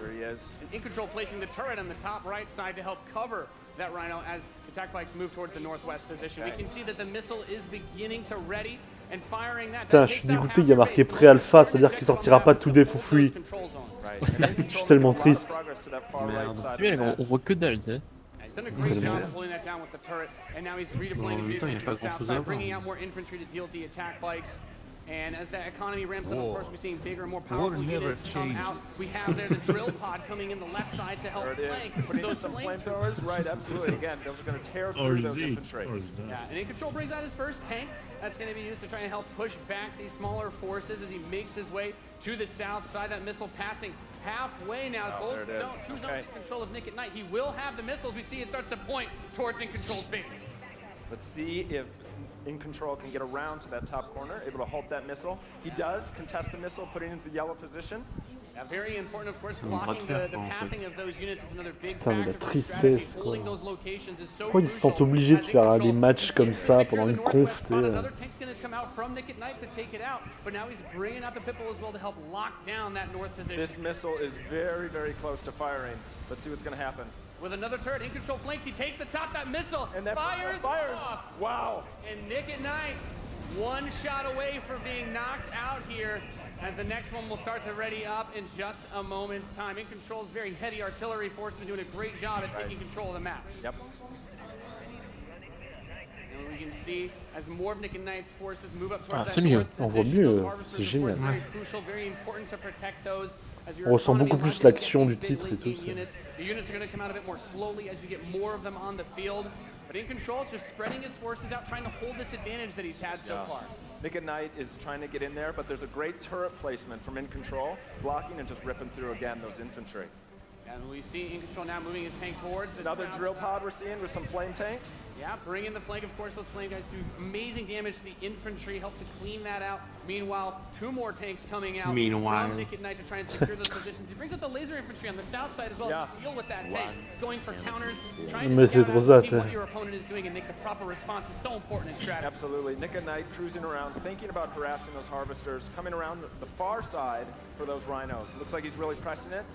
Speaker 6: There he is.
Speaker 18: And In Control placing the turret on the top right side to help cover that Rhino as attack bikes move towards the northwest position. We can see that the missile is beginning to ready and firing that.
Speaker 2: Putain, je suis dégoûté, il y a marqué pré-alpha, c'est-à-dire qu'il sortira pas tout défoufoui. Je suis tellement triste.
Speaker 1: Merde. On voit que dalle, tu sais.
Speaker 18: He's done a great job pulling that down with the turret, and now he's redeploying his vehicles to the south side, bringing out more infantry to deal with the attack bikes. And as that economy ramps up, of course, we're seeing bigger and more powerful units come out. We have there the drill pod coming in the left side to help flank those
Speaker 6: flamethrowers. Right, absolutely. Again, those are going to tear through those infantry.
Speaker 18: Yeah, and In Control brings out his first tank. That's going to be used to try and help push back these smaller forces as he makes his way to the south side. That missile passing halfway now. Both two zones in control of Nick at Night. He will have the missiles. We see it starts to point towards In Control's base.
Speaker 6: Let's see if In Control can get around to that top corner, able to halt that missile. He does contest the missile, putting it into the yellow position.
Speaker 18: Yeah, very important, of course, blocking the pathing of those units is another big
Speaker 2: Putain, mais la
Speaker 18: factor for strategy.
Speaker 2: tristesse, quoi.
Speaker 18: Holding those locations is so
Speaker 2: Pourquoi ils se sentent obligés de faire des matchs comme ça pendant une conf,
Speaker 18: Another tank's going to come out from Nick at Night to take it out, but now he's bringing out the Pipple as well to help lock down that north position.
Speaker 6: This missile is very, very close to firing. Let's see what's going to happen.
Speaker 18: With another turret, In Control flanks, he takes the top, that missile,
Speaker 6: and that
Speaker 18: fires off.
Speaker 6: Wow.
Speaker 18: And Nick at Night, one shot away from being knocked out here, as the next one will start to ready up in just a moment's time. In Control's very heavy artillery force is doing a great job at taking control of the map.
Speaker 6: Yep.
Speaker 18: And we can see as more of Nick and Knight's forces move up towards
Speaker 2: c'est mieux, on voit mieux, c'est génial.
Speaker 18: Very crucial, very important to protect those.
Speaker 2: On ressent beaucoup plus l'action du titre et tout.
Speaker 18: The units are going to come out a bit more slowly as you get more of them on the field. But In Control is just spreading his forces out, trying to hold this advantage that he's had so far.
Speaker 6: Nick at Night is trying to get in there, but there's a great turret placement from In Control, blocking and just ripping through again those infantry.
Speaker 18: And we see In Control now moving his tank towards
Speaker 6: another drill pod we're seeing with some flame tanks.
Speaker 18: Yeah, bring in the flank. Of course, those flame guys do amazing damage to the infantry, help to clean that out. Meanwhile, two more tanks coming out from Nick at Night to try and secure those positions. He brings out the laser infantry on the south side as well to deal with that tank, going for counters, trying to scout out and see what your opponent is doing and make the proper response is so important in strategy.
Speaker 6: Absolutely. Nick at Night cruising around, thinking about harassing those harvesters, coming around the far side for those rhinos. It looks like he's really pressing it.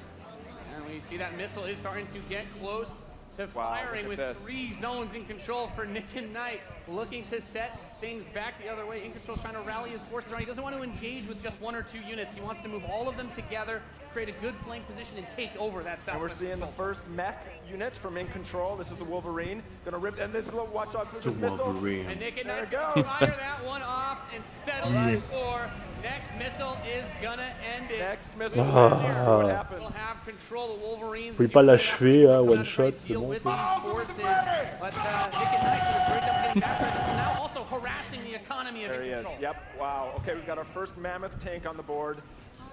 Speaker 18: And we see that missile is starting to get close to firing with 3 zones In Control for Nick and Night, looking to set things back the other way. In Control trying to rally his forces around. He doesn't want to engage with just 1 or 2 units. He wants to move all of them together, create a good flank position, and take over that south.
Speaker 6: And we're seeing the first mech unit from In Control. This is the Wolverine. Gonna rip, and this little watch out for this missile.
Speaker 18: And Nick and Knight's gonna fire that one off and settle the score. Next missile is gonna end it.
Speaker 6: Next missile. What happens?
Speaker 18: We'll have control of Wolverines.
Speaker 2: Vous pouvez pas l'achever, one shot, c'est bon.
Speaker 18: But Nick and Knight's done a great job getting back there. And now also harassing the economy of In Control.
Speaker 6: Yep. Wow. Okay, we've got our first mammoth tank on the board.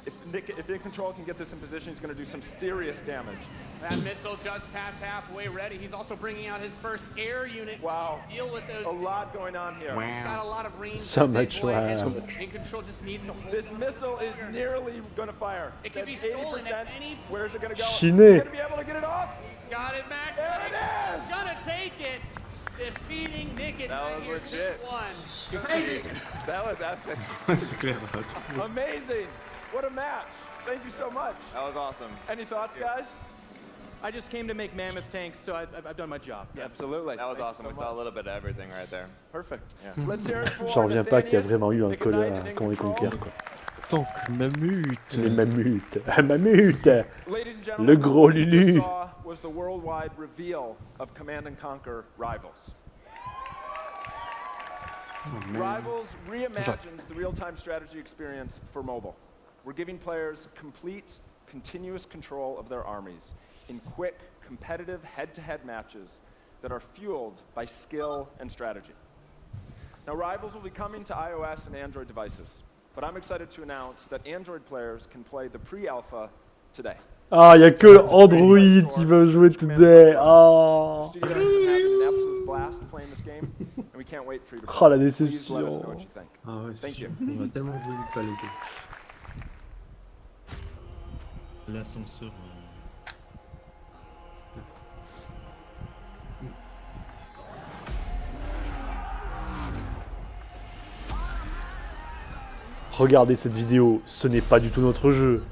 Speaker 6: If In Control can get this in position, he's going to do some serious damage.
Speaker 18: That missile just passed halfway ready. He's also bringing out his first air unit to deal with those.
Speaker 6: A lot going on here.
Speaker 18: He's got a lot of range.
Speaker 2: So much
Speaker 18: In Control just needs to hold.
Speaker 6: This missile is nearly going to fire.
Speaker 18: It can be stolen at any.
Speaker 6: Where's it going to go?
Speaker 2: Chiné.
Speaker 6: Is he going to be able to get it off?
Speaker 18: He's got it back.
Speaker 6: There it is.
Speaker 18: He's going to take it. Defeating Nick at
Speaker 6: That was legit.
Speaker 21: That was epic.
Speaker 4: C'est clair.
Speaker 6: Amazing. What a match. Thank you so much.
Speaker 21: That was awesome.
Speaker 6: Any thoughts, guys?
Speaker 9: I just came to make mammoth tanks, so I've done my job.
Speaker 6: Yeah, absolutely.
Speaker 21: That was awesome. We saw a little bit of everything right there.
Speaker 6: Perfect. Yeah. Let's hear it for
Speaker 2: J'en reviens pas qu'il y a vraiment eu un colère à Command & Conquer, quoi.
Speaker 1: Tant que mammut.
Speaker 2: Les mammutes. Mammut. Le gros Lulu.
Speaker 6: Was the worldwide reveal of Command & Conquer Rivals. Rivals reimagines the real-time strategy experience for mobile. We're giving players complete, continuous control of their armies in quick, competitive head-to-head matches that are fueled by skill and strategy. Now, Rivals will be coming to iOS and Android devices, but I'm excited to announce that Android players can play the pre-alpha today.
Speaker 2: Ah, il n'y a que Android qui va jouer today. Ah.
Speaker 6: Oh,
Speaker 2: la déception.
Speaker 4: Ah ouais, c'est sûr.
Speaker 6: You.
Speaker 4: On a tellement voulu pas laisser.
Speaker 5: L'ascenseur.
Speaker 2: Regardez cette vidéo, ce n'est pas du tout notre jeu.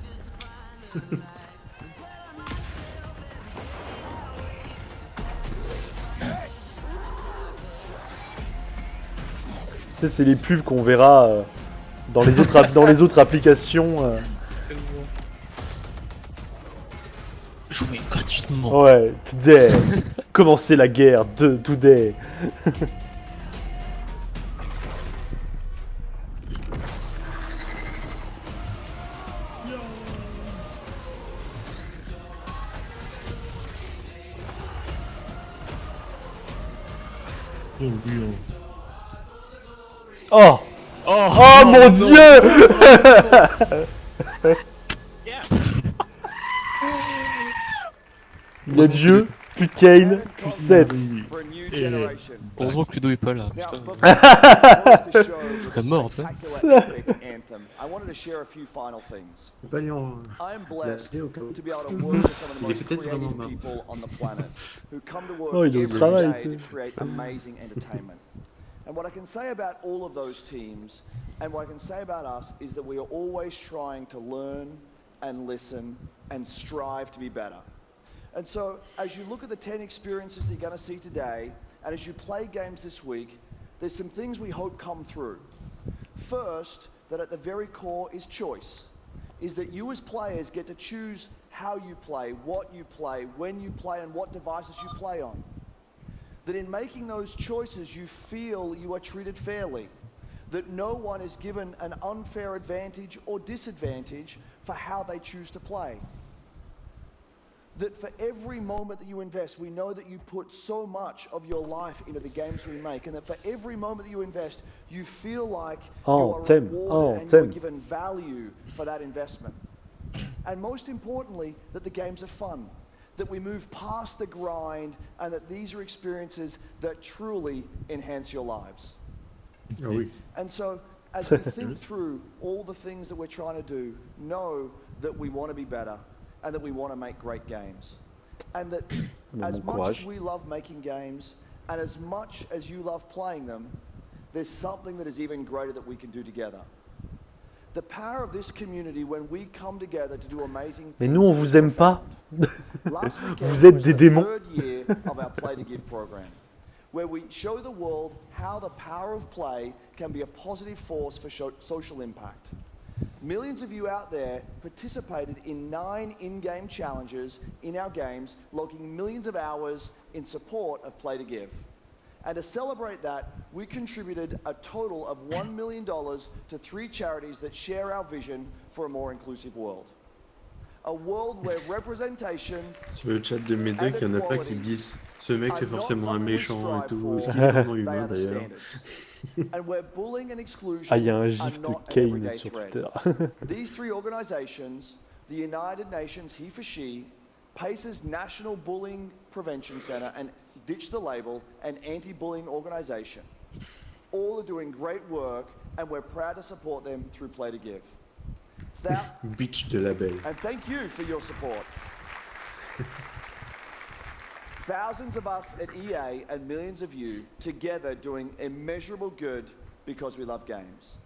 Speaker 2: sais, c'est les pubs qu'on verra dans les autres applications.
Speaker 1: Jouer gratuitement.
Speaker 2: Ouais, today. Commencer la guerre de today. Oh, oh mon Dieu. Il y a Dieu, puis Kane, puis Seth.
Speaker 1: Heureusement que Ludo est pas là, putain. Il serait mort, tu sais.
Speaker 4: C'est pas Lyon. Il est peut-être vraiment mort.
Speaker 2: Oh, il est au travail, tu sais.
Speaker 10: And what I can say about all of those teams, and what I can say about us, is that we are always trying to learn and listen and strive to be better. And so, as you look at the 10 experiences that you're going to see today, and as you play games this week, there's some things we hope come through. First, that at the very core is choice, is that you as players get to choose how you play, what you play, when you play, and what devices you play on. That in making those choices, you feel you are treated fairly, that no one is given an unfair advantage or disadvantage for how they choose to play. That for every moment that you invest, we know that you put so much of your life into the games we make, and that for every moment that you invest, you feel like you are rewarded and you are given value for that investment. And most importantly, that the games are fun. That we move past the grind, and that these are experiences that truly enhance your lives.
Speaker 4: Oh oui.
Speaker 10: And so, as we think through all the things that we're trying to do, know that we want to be better, and that we want to make great games. And that as much as we love making games, and as much as you love playing them, there's something that is even greater that we can do together. The power of this community when we come together to do amazing things.
Speaker 2: Mais nous, on vous aime pas. Vous êtes des démons.
Speaker 10: Third year of our Play to Give program, where we show the world how the power of play can be a positive force for social impact. Millions of you out there participated in 9 in-game challenges in our games, logging millions of hours in support of Play to Give. And to celebrate that, we contributed a total of $1 million to 3 charities that share our vision for a more inclusive world. A world where representation
Speaker 4: Sur le chat de Medec, il y en a plein qui disent ce mec c'est forcément un méchant et tout. Est-ce qu'il est vraiment humain d'ailleurs?
Speaker 2: Ah, il y a un gif de Kane sur Twitter.
Speaker 10: These 3 organizations, the United Nations He for She, Pace's National Bullying Prevention Center, and Ditch the Label, an anti-bullying organization, all are doing great work, and we're proud to support them through Play to Give.
Speaker 4: Bitch de label.
Speaker 10: And thank you for your support. Thousands of us at EA and millions of you together doing immeasurable good because we love games.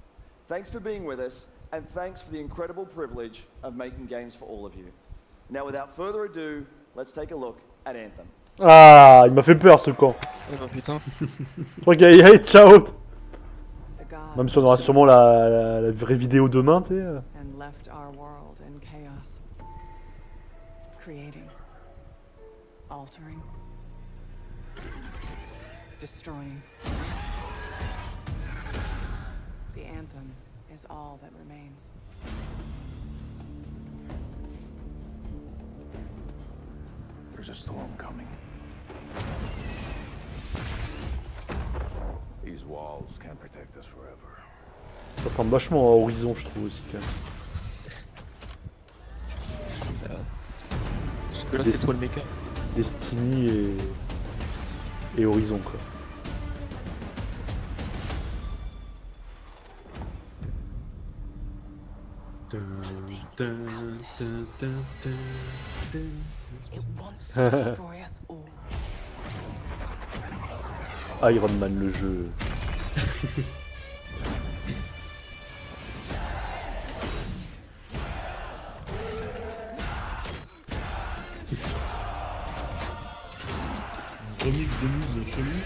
Speaker 10: Thanks for being with us, and thanks for the incredible privilege of making games for all of you. Now, without further ado, let's take a look at Anthem.
Speaker 2: Ah, il m'a fait peur ce camp.
Speaker 1: Oh putain.
Speaker 2: Je crois qu'il y a ciao. Même si on aura sûrement la vraie vidéo demain, tu sais.
Speaker 11: And left our world in chaos. Creating. Altering. Destroying. The anthem is all that remains.
Speaker 23: There's a storm coming. These walls can't protect us forever.
Speaker 2: Ça ressemble vachement à Horizon, je trouve aussi, quand même.
Speaker 1: Parce que là, c'est toi le méca.
Speaker 2: Destiny et Horizon, quoi. Iron Man, le jeu.
Speaker 5: Remix de muse chelou.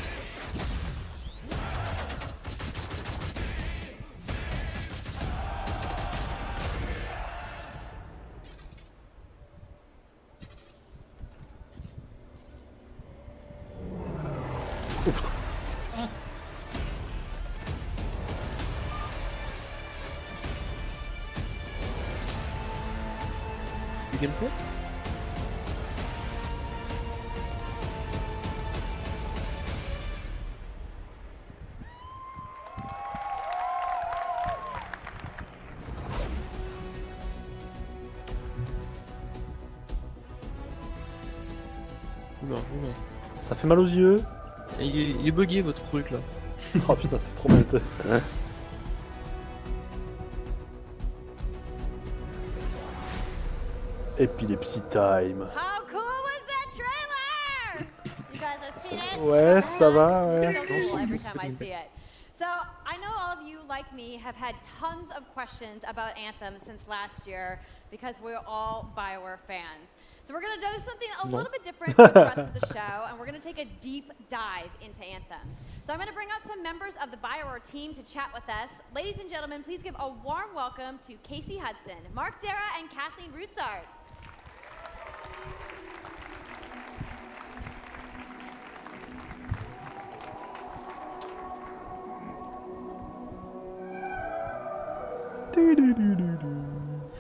Speaker 1: gameplay? Oula, oula.
Speaker 2: Ça fait mal aux yeux.
Speaker 1: Et il est bugué votre truc là.
Speaker 2: Oh putain, ça fait trop mal. Epilepsy time.
Speaker 3: How cool was that trailer? You guys have seen it?
Speaker 2: Ouais, ça va, ouais.
Speaker 3: So cool every time I see it. So I know all of you, like me, have had tons of questions about Anthem since last year because we're all BioWare fans. So we're going to do something a little bit different for the rest of the show, and we're going to take a deep dive into Anthem. So I'm going to bring out some members of the BioWare team to chat with us. Ladies and gentlemen, please give a warm welcome to Casey Hudson, Mark Dara, and Kathleen Rutzart.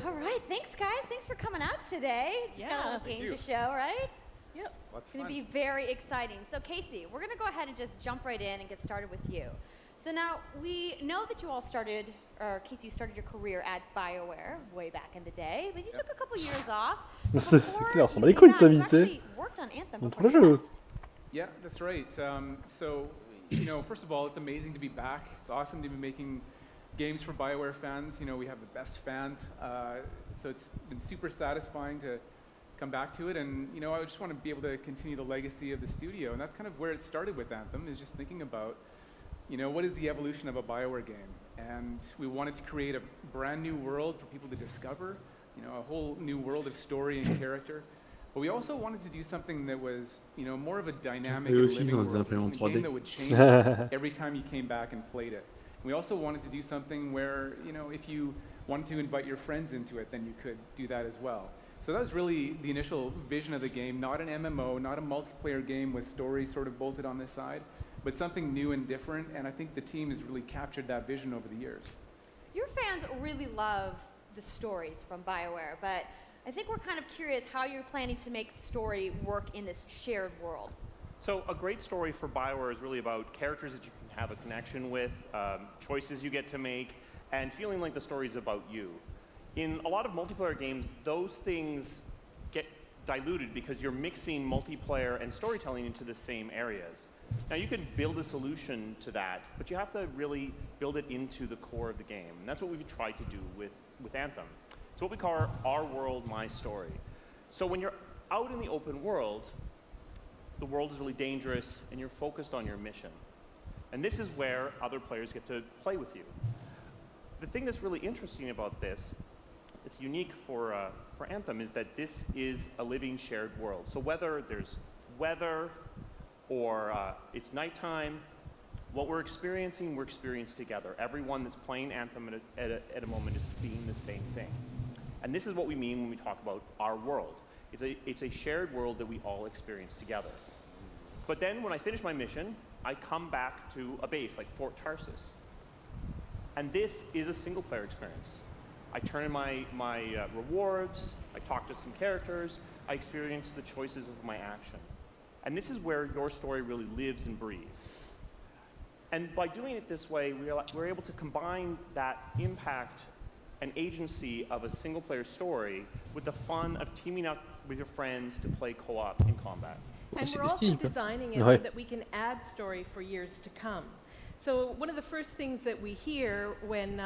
Speaker 3: All right, thanks guys. Thanks for coming out today. Just got a little game to show, right? Yep. It's going to be very exciting. So Casey, we're going to go ahead and just jump right in and get started with you. So now we know that you all started, or Casey, you started your career at BioWare way back in the day, but you took a couple years off.
Speaker 2: C'est clair, on s'en bat les couilles de sa vie, tu sais. Montre le jeu.
Speaker 8: Yeah, that's right. So, you know, first of all, it's amazing to be back. It's awesome to be making games for BioWare fans. You know, we have the best fans. So it's been super satisfying to come back to it. And, you know, I just want to be able to continue the legacy of the studio. And that's kind of where it started with Anthem, is just thinking about, you know, what is the evolution of a BioWare game? And we wanted to create a brand new world for people to discover, you know, a whole new world of story and character. But we also wanted to do something that was, you know, more of a dynamic and living world, a game that would change every time you came back and played it. And we also wanted to do something where, you know, if you wanted to invite your friends into it, then you could do that as well. So that was really the initial vision of the game, not an MMO, not a multiplayer game with story sort of bolted on this side, but something new and different, and I think the team has really captured that vision over the years.
Speaker 3: Your fans really love the stories from BioWare, but I think we're kind of curious how you're planning to make story work in this shared world.
Speaker 12: So a great story for BioWare is really about characters that you can have a connection with, choices you get to make, and feeling like the story's about you. In a lot of multiplayer games, those things get diluted because you're mixing multiplayer and storytelling into the same areas. Now you can build a solution to that, but you have to really build it into the core of the game. And that's what we've tried to do with Anthem. It's what we call our world, my story. So when you're out in the open world, the world is really dangerous and you're focused on your mission. And this is where other players get to play with you. The thing that's really interesting about this, it's unique for Anthem, is that this is a living shared world. So whether there's weather or it's nighttime, what we're experiencing together. Everyone that's playing Anthem at a moment is seeing the same thing. And this is what we mean when we talk about our world. It's a shared world that we all experience together. But then when I finish my mission, I come back to a base like Fort Tarsus. And this is a single player experience. I turn in my rewards, I talk to some characters, I experience the choices of my action. And this is where your story really lives and breathes. And by doing it this way, we're able to combine that impact and agency of a single player story with the fun of teaming up with your friends to play co-op in combat.
Speaker 13: And we're also designing it so that we can add story for years to come. So one of the first things that we hear when,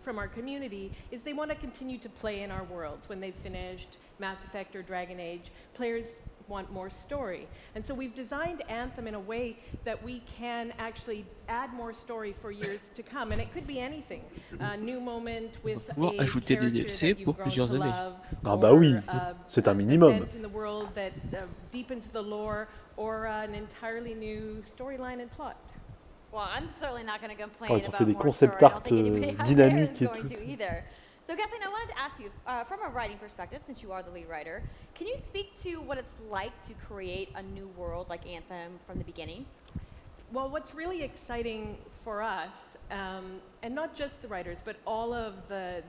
Speaker 13: from our community is they want to continue to play in our worlds. When they've finished Mass Effect or Dragon Age, players want more story. And so we've designed Anthem in a way that we can actually add more story for years to come. And it could be anything. A new moment with a
Speaker 1: ajouter des DLC pour plusieurs années.
Speaker 2: Ah bah oui, c'est un minimum.
Speaker 13: Event in the world that deepens the lore, or an entirely new storyline and plot.
Speaker 3: Well, I'm certainly not going to complain
Speaker 2: Ils ont fait
Speaker 3: about
Speaker 2: des
Speaker 3: more
Speaker 2: concept
Speaker 3: story. I
Speaker 2: art
Speaker 3: don't think anybody out there
Speaker 2: dynamiques
Speaker 3: is
Speaker 2: et
Speaker 3: going
Speaker 2: tout.
Speaker 3: to either. So Kathleen, I wanted to ask you, from a writing perspective, since you are the lead writer, can you speak to what it's like to create a new world like Anthem from the beginning?
Speaker 13: Well, what's really exciting for us, and not just the writers, but all of the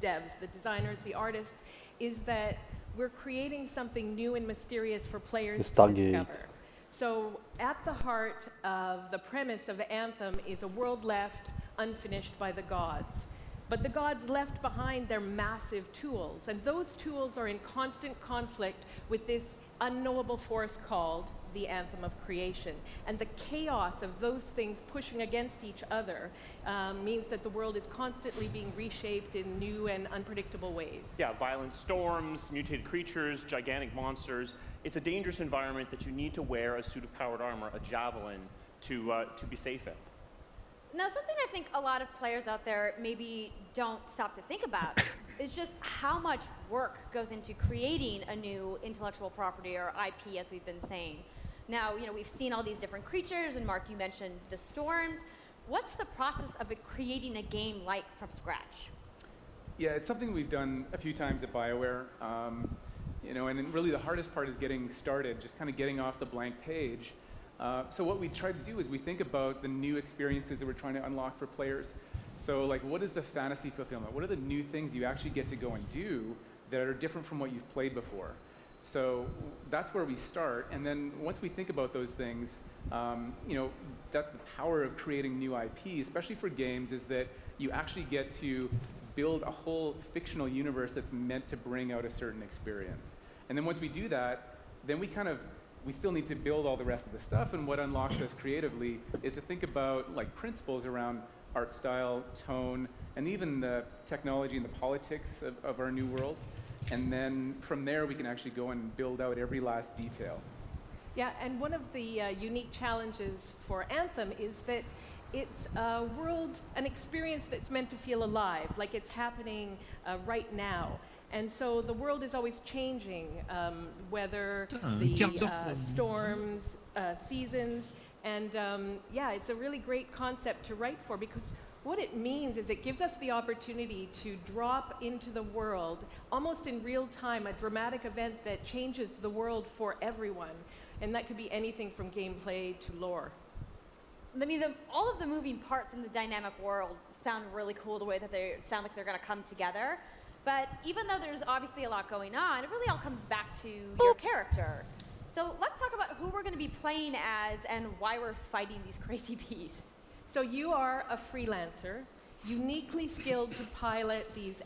Speaker 13: devs, the designers, the artists, is that we're creating something new and mysterious for players to
Speaker 2: Stargate.
Speaker 13: discover. So at the heart of the premise of Anthem is a world left unfinished by the gods. But the gods left behind their massive tools, and those tools are in constant conflict with this unknowable force called the Anthem of Creation. And the chaos of those things pushing against each other means that the world is constantly being reshaped in new and unpredictable ways.
Speaker 12: Yeah, violent storms, mutated creatures, gigantic monsters. It's a dangerous environment that you need to wear a suit of powered armor, a javelin, to be safe in.
Speaker 3: Now, something I think a lot of players out there maybe don't stop to think about is just how much work goes into creating a new intellectual property or IP, as we've been saying. Now, we've seen all these different creatures, and Mark, you mentioned the storms. What's the process of creating a game like from scratch?
Speaker 8: Yeah, it's something we've done a few times at BioWare. And really the hardest part is getting started, just kind of getting off the blank page. So what we try to do is we think about the new experiences that we're trying to unlock for players. So like, what is the fantasy fulfillment? What are the new things you actually get to go and do that are different from what you've played before? So that's where we start. And then once we think about those things, that's the power of creating new IP, especially for games, is that you actually get to build a whole fictional universe that's meant to bring out a certain experience. And then once we do that, then we still need to build all the rest of the stuff, and what unlocks us creatively is to think about like principles around art style, tone, and even the technology and the politics of our new world. And then from there we can actually go and build out every last detail.
Speaker 13: Yeah, and one of the unique challenges for Anthem is that it's a world, an experience that's meant to feel alive, like it's happening right now. And so the world is always changing, whether the storms, seasons, and it's a really great concept to write for, because what it means is it gives us the opportunity to drop into the world, almost in real time, a dramatic event that changes the world for everyone. And that could be anything from gameplay to lore.
Speaker 3: I mean, all of the moving parts in the dynamic world sound really cool, the way that they sound like they're going to come together. But even though there's obviously a lot going on, it really all comes back to your character. So let's talk about who we're going to be playing as and why we're fighting these crazy beasts.
Speaker 13: So you are a freelancer, uniquely skilled to pilot these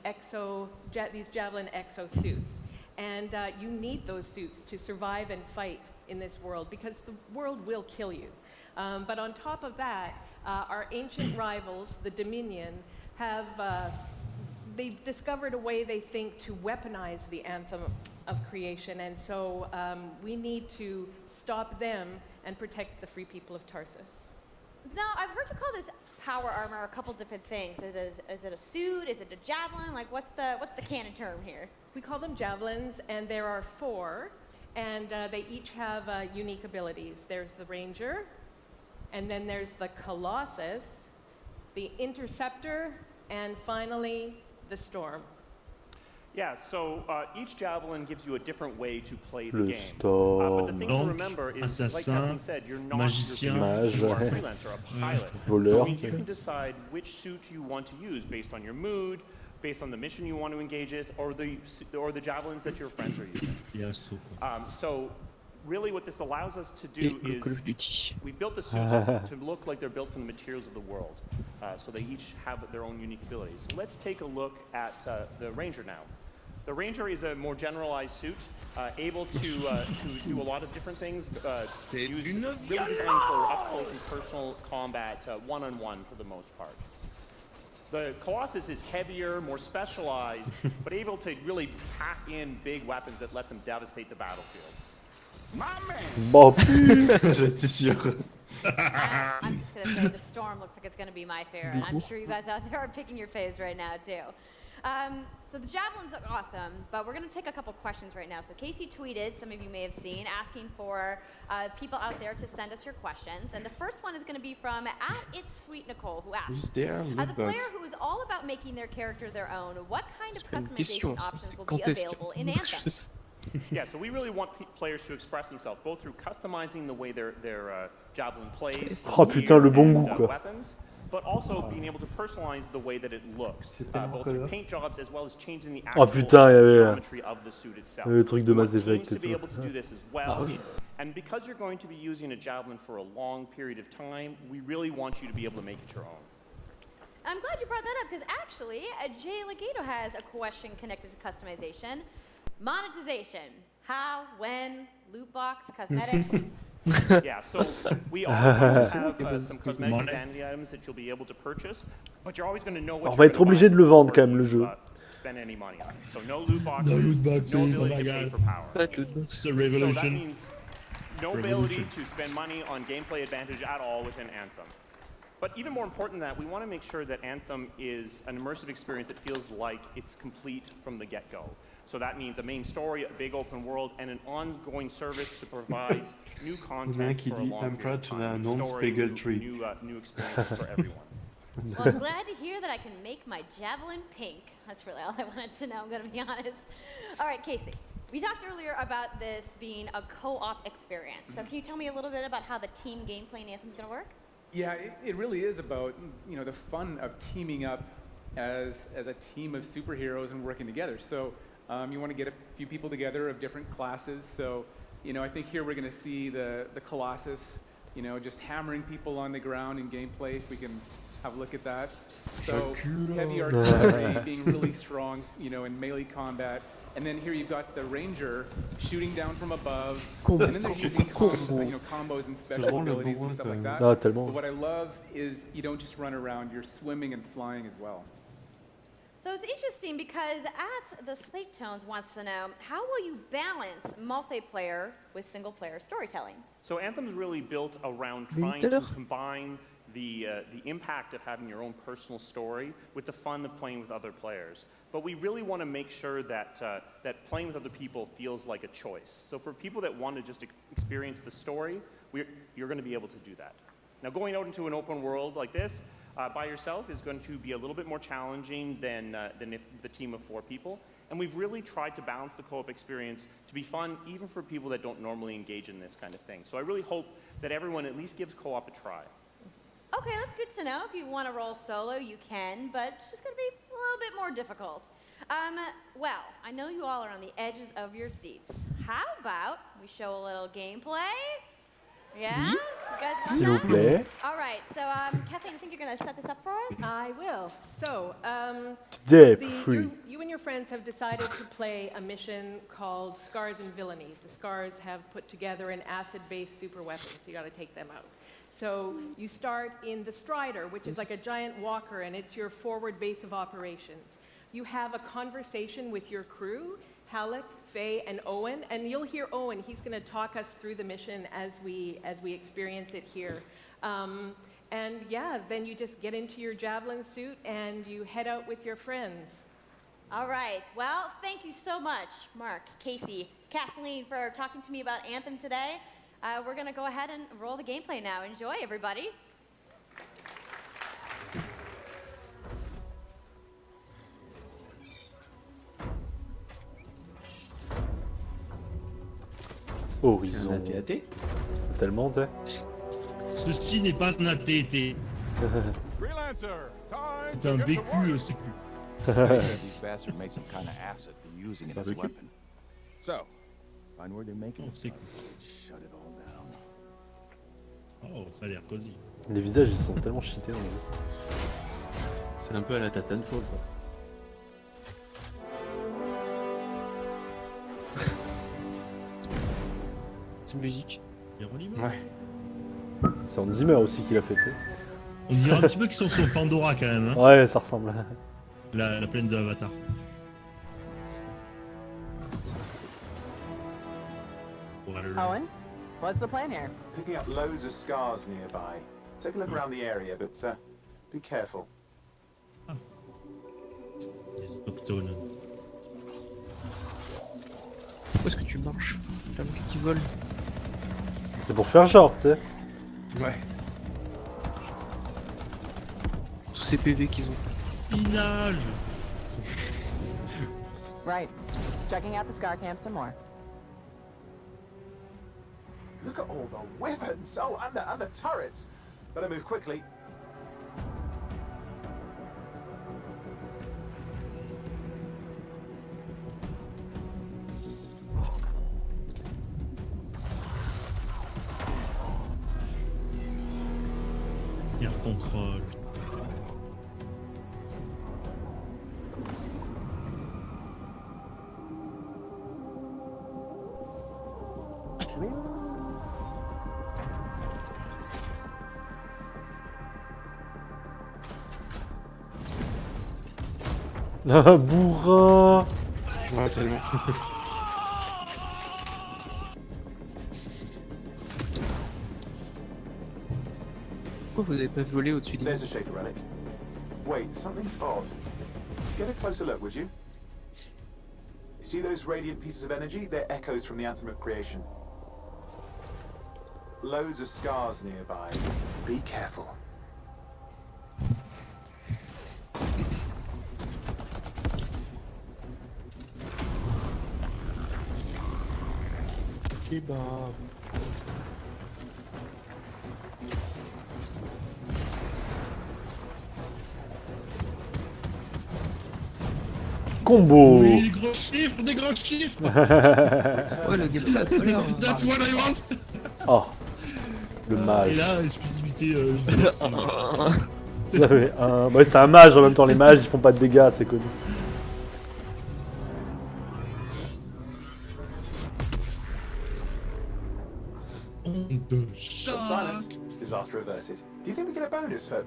Speaker 13: Javelin exosuits. And you need those suits to survive and fight in this world, because the world will kill you. But on top of that, our ancient rivals, the Dominion, they've discovered a way, they think, to weaponize the Anthem of Creation, and so we need to stop them and protect the free people of Tarsus.
Speaker 3: Now, I've heard you call this power armor a couple different things. Is it a suit? Is it a javelin? Like, what's the canon term here?
Speaker 13: We call them javelins, and there are 4, and they each have unique abilities. There's the Ranger, and then there's the Colossus, the Interceptor, and finally, the Storm.
Speaker 12: Yeah, so each javelin gives you a different way to play the game.
Speaker 2: Storm.
Speaker 12: But the thing to remember is, like Captain said, you're not
Speaker 5: magicien,
Speaker 12: you are a freelancer, a pilot.
Speaker 2: Voleur.
Speaker 12: So you can decide which suit you want to use based on your mood, based on the mission you want to engage with, or the javelins that your friends are using.
Speaker 5: Yes.
Speaker 12: So really what this allows us to do is we built the suits to look like they're built from the materials of the world. So they each have their own unique abilities. So let's take a look at the Ranger now. The Ranger is a more generalized suit, able to do a lot of different things. Really designed for up-close and personal combat, one-on-one for the most part. The Colossus is heavier, more specialized, but able to really pack in big weapons that let them devastate the battlefield.
Speaker 2: Bon.
Speaker 4: J'étais sûr.
Speaker 3: I'm just going to say the Storm looks like it's going to be my favorite. And I'm sure you guys out there are picking your faves right now, too. So the javelins look awesome, but we're going to take a couple questions right now. So Casey tweeted, some of you may have seen, asking for people out there to send us your questions. And the first one is going to be from @It'sSweetNicole, who asks, as a player who is all about making their character their own, what kind of customization options will be available in Anthem?
Speaker 12: Yeah, so we really want players to express themselves, both through customizing the way their javelin plays,
Speaker 2: Oh putain, le bon goût, quoi.
Speaker 12: weapons, but also being able to personalize the way that it looks, both through paint jobs as well as changing the
Speaker 2: Oh
Speaker 12: actual
Speaker 2: putain, il y avait
Speaker 12: geometry of the suit itself.
Speaker 2: le truc de
Speaker 12: We
Speaker 2: Mass
Speaker 12: want teams
Speaker 2: Effect et
Speaker 12: to be
Speaker 2: tout.
Speaker 12: able to do this as well. And because you're going to be using a javelin for a long period of time, we really want you to be able to make it your own.
Speaker 3: I'm glad you brought that up because actually, Jay Legato has a question connected to customization. Monetization. How, when, loot box, cosmetics.
Speaker 12: Yeah, so we all have some cosmetic vanity items that you'll be able to purchase, but you're always going to know what
Speaker 2: On va être obligé de le vendre quand même le jeu.
Speaker 12: Spend any money on. So no loot boxes,
Speaker 5: No loot boxes,
Speaker 12: no
Speaker 5: oh
Speaker 12: ability
Speaker 5: my
Speaker 12: to
Speaker 5: god.
Speaker 12: pay for power.
Speaker 5: It's the
Speaker 12: So that
Speaker 5: revolution.
Speaker 12: means no ability to spend money on gameplay advantage at all within Anthem. But even more important than that, we want to make sure that Anthem is an immersive experience that feels like it's complete from the get-go. So that means a main story, a big open world, and an ongoing service that provides new content for a long period of time. New stories, new experiences for everyone.
Speaker 3: Well, I'm glad to hear that I can make my javelin pink. That's really all I wanted to know, I'm going to be honest. All right, Casey, we talked earlier about this being a co-op experience. So can you tell me a little bit about how the team gameplay in Anthem is going to work?
Speaker 8: Yeah, it really is about, you know, the fun of teaming up as a team of superheroes and working together. So you want to get a few people together of different classes. So, you know, I think here we're going to see the Colossus, you know, just hammering people on the ground in gameplay, if we can have a look at that. So heavy artillery being really strong, you know, in melee combat. And then here you've got the Ranger shooting down from above. And then they're using combos and special abilities and stuff like that. But what I love is you don't just run around, you're swimming and flying as well.
Speaker 3: So it's interesting because at the Slate Tones wants to know, how will you balance multiplayer with single-player storytelling?
Speaker 12: So Anthem's really built around trying to combine the impact of having your own personal story with the fun of playing with other players. But we really want to make sure that that playing with other people feels like a choice. So for people that want to just experience the story, you're going to be able to do that. Now going out into an open world like this by yourself is going to be a little bit more challenging than if the team of 4 people. And we've really tried to balance the co-op experience to be fun even for people that don't normally engage in this kind of thing. So I really hope that everyone at least gives co-op a try.
Speaker 3: Okay, that's good to know. If you want to roll solo, you can, but it's just going to be a little bit more difficult. Well, I know you all are on the edges of your seats. How about we show a little gameplay? Yeah? You guys want
Speaker 2: S'il vous plaît.
Speaker 3: All right, so Kathleen, I think you're going to set this up for us?
Speaker 13: I will. So, you and your friends have decided to play a mission called Scars and Villainy. The Scars have put together an acid-based super weapon, so you got to take them out. So you start in the Strider, which is like a giant walker, and it's your forward base of operations. You have a conversation with your crew, Halleck, Faye, and Owen, and you'll hear Owen. He's going to talk us through the mission as we experience it here. And yeah, then you just get into your javelin suit and you head out with your friends.
Speaker 3: All right. Well, thank you so much, Mark, Casey, Kathleen, for talking to me about Anthem today. We're going to go ahead and roll the gameplay now. Enjoy, everybody.
Speaker 2: Oh, ils ont tellement de.
Speaker 5: Ceci n'est pas un AT&T. C'est un BQ CQ.
Speaker 23: These bastards made some kind of acid. They're using it as a weapon. So, find where they're making it. Shut it all down.
Speaker 5: Oh, ça a l'air cosy.
Speaker 2: Les visages, ils sont tellement cheatés dans le jeu.
Speaker 4: C'est un peu à la Titanfall, quoi.
Speaker 1: C'est une musique.
Speaker 4: Ouais.
Speaker 2: C'est Hans Zimmer aussi qui l'a fait.
Speaker 5: On dirait un petit peu qu'ils sont sur Pandora quand même. Hein.
Speaker 2: Ouais, ça ressemble.
Speaker 5: La plaine de Avatar.
Speaker 11: Owen, what's the plan here?
Speaker 14: Picking up loads of scars nearby. Take a look around the area, but be careful.
Speaker 1: Pourquoi est-ce que tu marches? T'as un mec qui vole.
Speaker 2: C'est pour faire genre, tu sais.
Speaker 1: Ouais. Tous ces PV qu'ils ont.
Speaker 5: Il nage.
Speaker 11: Right. Checking out the Scar Camp some more.
Speaker 14: Look at all the weapons! Oh, and the turrets! Better move quickly.
Speaker 5: Air control.
Speaker 2: Ah, bourrin.
Speaker 4: Ouais, tellement.
Speaker 1: Pourquoi vous avez pas volé au-dessus des
Speaker 14: There's a shaker relic. Wait, something's odd. Get a closer look, would you? See those radiant pieces of energy? They're echoes from the Anthem of Creation. Loads of scars nearby. Be careful.
Speaker 1: Kebab.
Speaker 2: Combo.
Speaker 5: Oui, des gros chiffres, des gros chiffres.
Speaker 1: Ouais, le gameplay tout à l'heure.
Speaker 5: That's what I want.
Speaker 2: Oh, le mage.
Speaker 5: Et là, exclusivité.
Speaker 2: Ouais, c'est un mage en même temps, les mages ils font pas de dégâts, c'est connu.
Speaker 14: Silence. Disaster averted. Do you think we get a bonus for...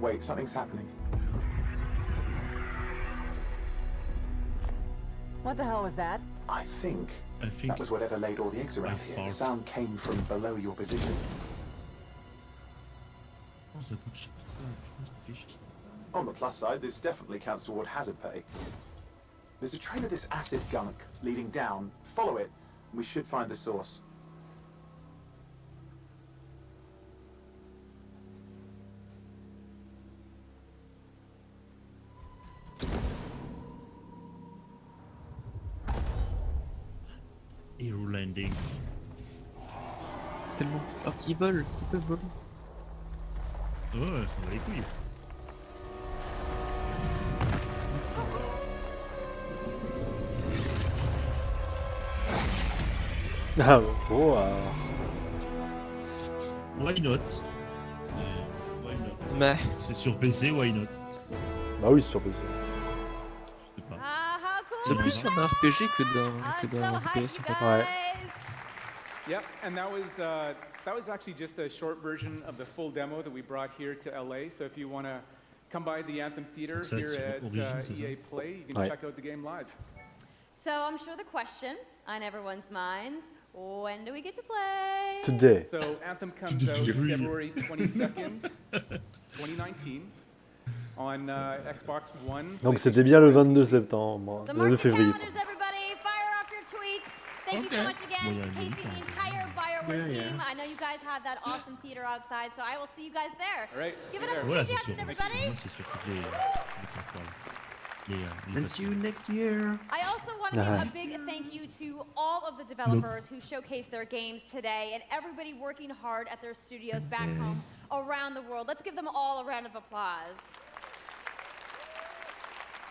Speaker 14: Wait, something's happening.
Speaker 15: What the hell was that?
Speaker 14: I think that was whatever laid all the eggs around here. The sound came from below your position. On the plus side, this definitely counts toward hazard pay. There's a trail of this acid gunk leading down. Follow it, and we should find the source.
Speaker 5: Hero landing.
Speaker 1: Tellement. Alors qu'ils volent, ils peuvent voler.
Speaker 5: Ouais, on va les couilles.
Speaker 2: Ah, oh,
Speaker 5: Why not? Why not?
Speaker 1: Mais.
Speaker 5: C'est sur PC, why not?
Speaker 2: Bah oui, c'est sur PC.
Speaker 5: Je sais pas.
Speaker 1: C'est plus un RPG que d'un FPS en fait.
Speaker 2: Ouais.
Speaker 8: Yep, and that was actually just a short version of the full demo that we brought here to LA. So if you want to come by the Anthem Theater here at EA Play, you can check out the game live.
Speaker 3: So I'm sure the question on everyone's minds, when do we get to play?
Speaker 2: Today.
Speaker 8: So Anthem comes out February 22nd, 2019 on Xbox One.
Speaker 2: Donc c'était bien le 22 septembre, le 2 février.
Speaker 3: Everybody, fire off your tweets. Thank you so much again to Casey and the entire BioWare team. I know you guys have that awesome theater outside, so I will see you guys there.
Speaker 8: All right.
Speaker 3: Give it up for
Speaker 5: Voilà,
Speaker 3: the
Speaker 5: c'est sûr.
Speaker 3: everybody.
Speaker 5: Moi, c'est sur toutes les consoles.
Speaker 4: And see you next year.
Speaker 3: I also want to give a big thank you to all of the developers who showcased their games today and everybody working hard at their studios back home around the world. Let's give them all a round of applause.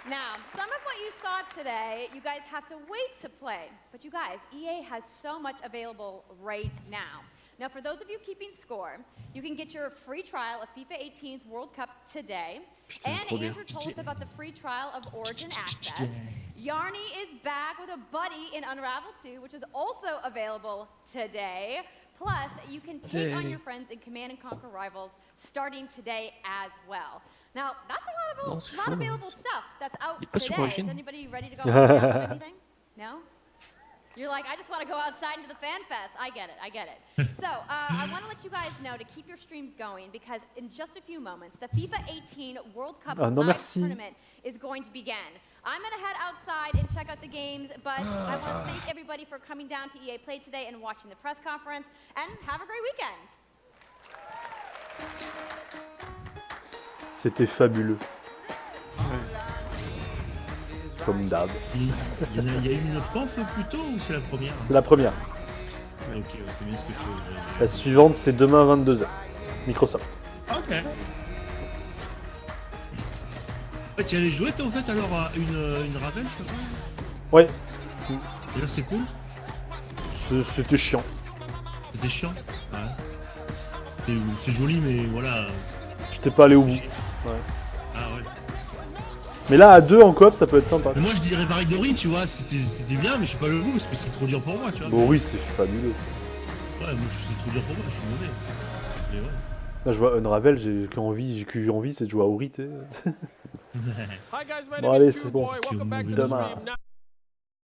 Speaker 3: Now, some of what you saw today, you guys have to wait to play. But you guys, EA has so much available right now. Now, for those of you keeping score, you can get your free trial of FIFA 18's World Cup today. And Andrew told us about the free trial of Origin Access. Yarny is back with a buddy in Unravel 2, which is also available today. Plus, you can take on your friends in Command & Conquer Rivals starting today as well. Now, that's a lot of available stuff that's out today. Is anybody ready to go out anything? No? You're like, I just want to go outside into the fan fest. I get it. So, I want to let you guys know to keep your streams going because in just a few moments, the FIFA 18 World Cup live tournament is going to begin. I'm going to head outside and check out the games, but I want to thank everybody for coming down to EA Play today and watching the press conference, and have a great weekend.
Speaker 2: C'était fabuleux. Comme d'hab.
Speaker 5: Il y a eu une conf plus tôt ou c'est la première?
Speaker 2: C'est la première.
Speaker 5: Ok, c'est bien ce que tu veux.
Speaker 2: La suivante, c'est demain 22h. Microsoft.
Speaker 5: Ok. Tu avais joué toi en fait alors à une Ravel, je crois?
Speaker 2: Ouais.
Speaker 5: Et là c'est cool?
Speaker 2: C'était chiant.
Speaker 5: C'était chiant? Ouais. C'est joli mais voilà.
Speaker 2: T'es pas allé au bout. Ouais.
Speaker 5: Ah ouais.
Speaker 2: Mais là, à 2 en coop, ça peut être sympa.
Speaker 5: Mais moi, je dirais pareil Dori, tu vois, c'était bien, mais je suis pas le goût parce que c'est trop dur pour moi, tu vois.
Speaker 2: Bon, oui, c'est fabuleux.
Speaker 5: Ouais, moi, c'est trop dur pour moi, je suis mauvais. Mais ouais.
Speaker 2: Là, je vois Unravel, j'ai qu'une envie, c'est de jouer à Ori, tu sais. Bon, allez, c'est bon. Demain.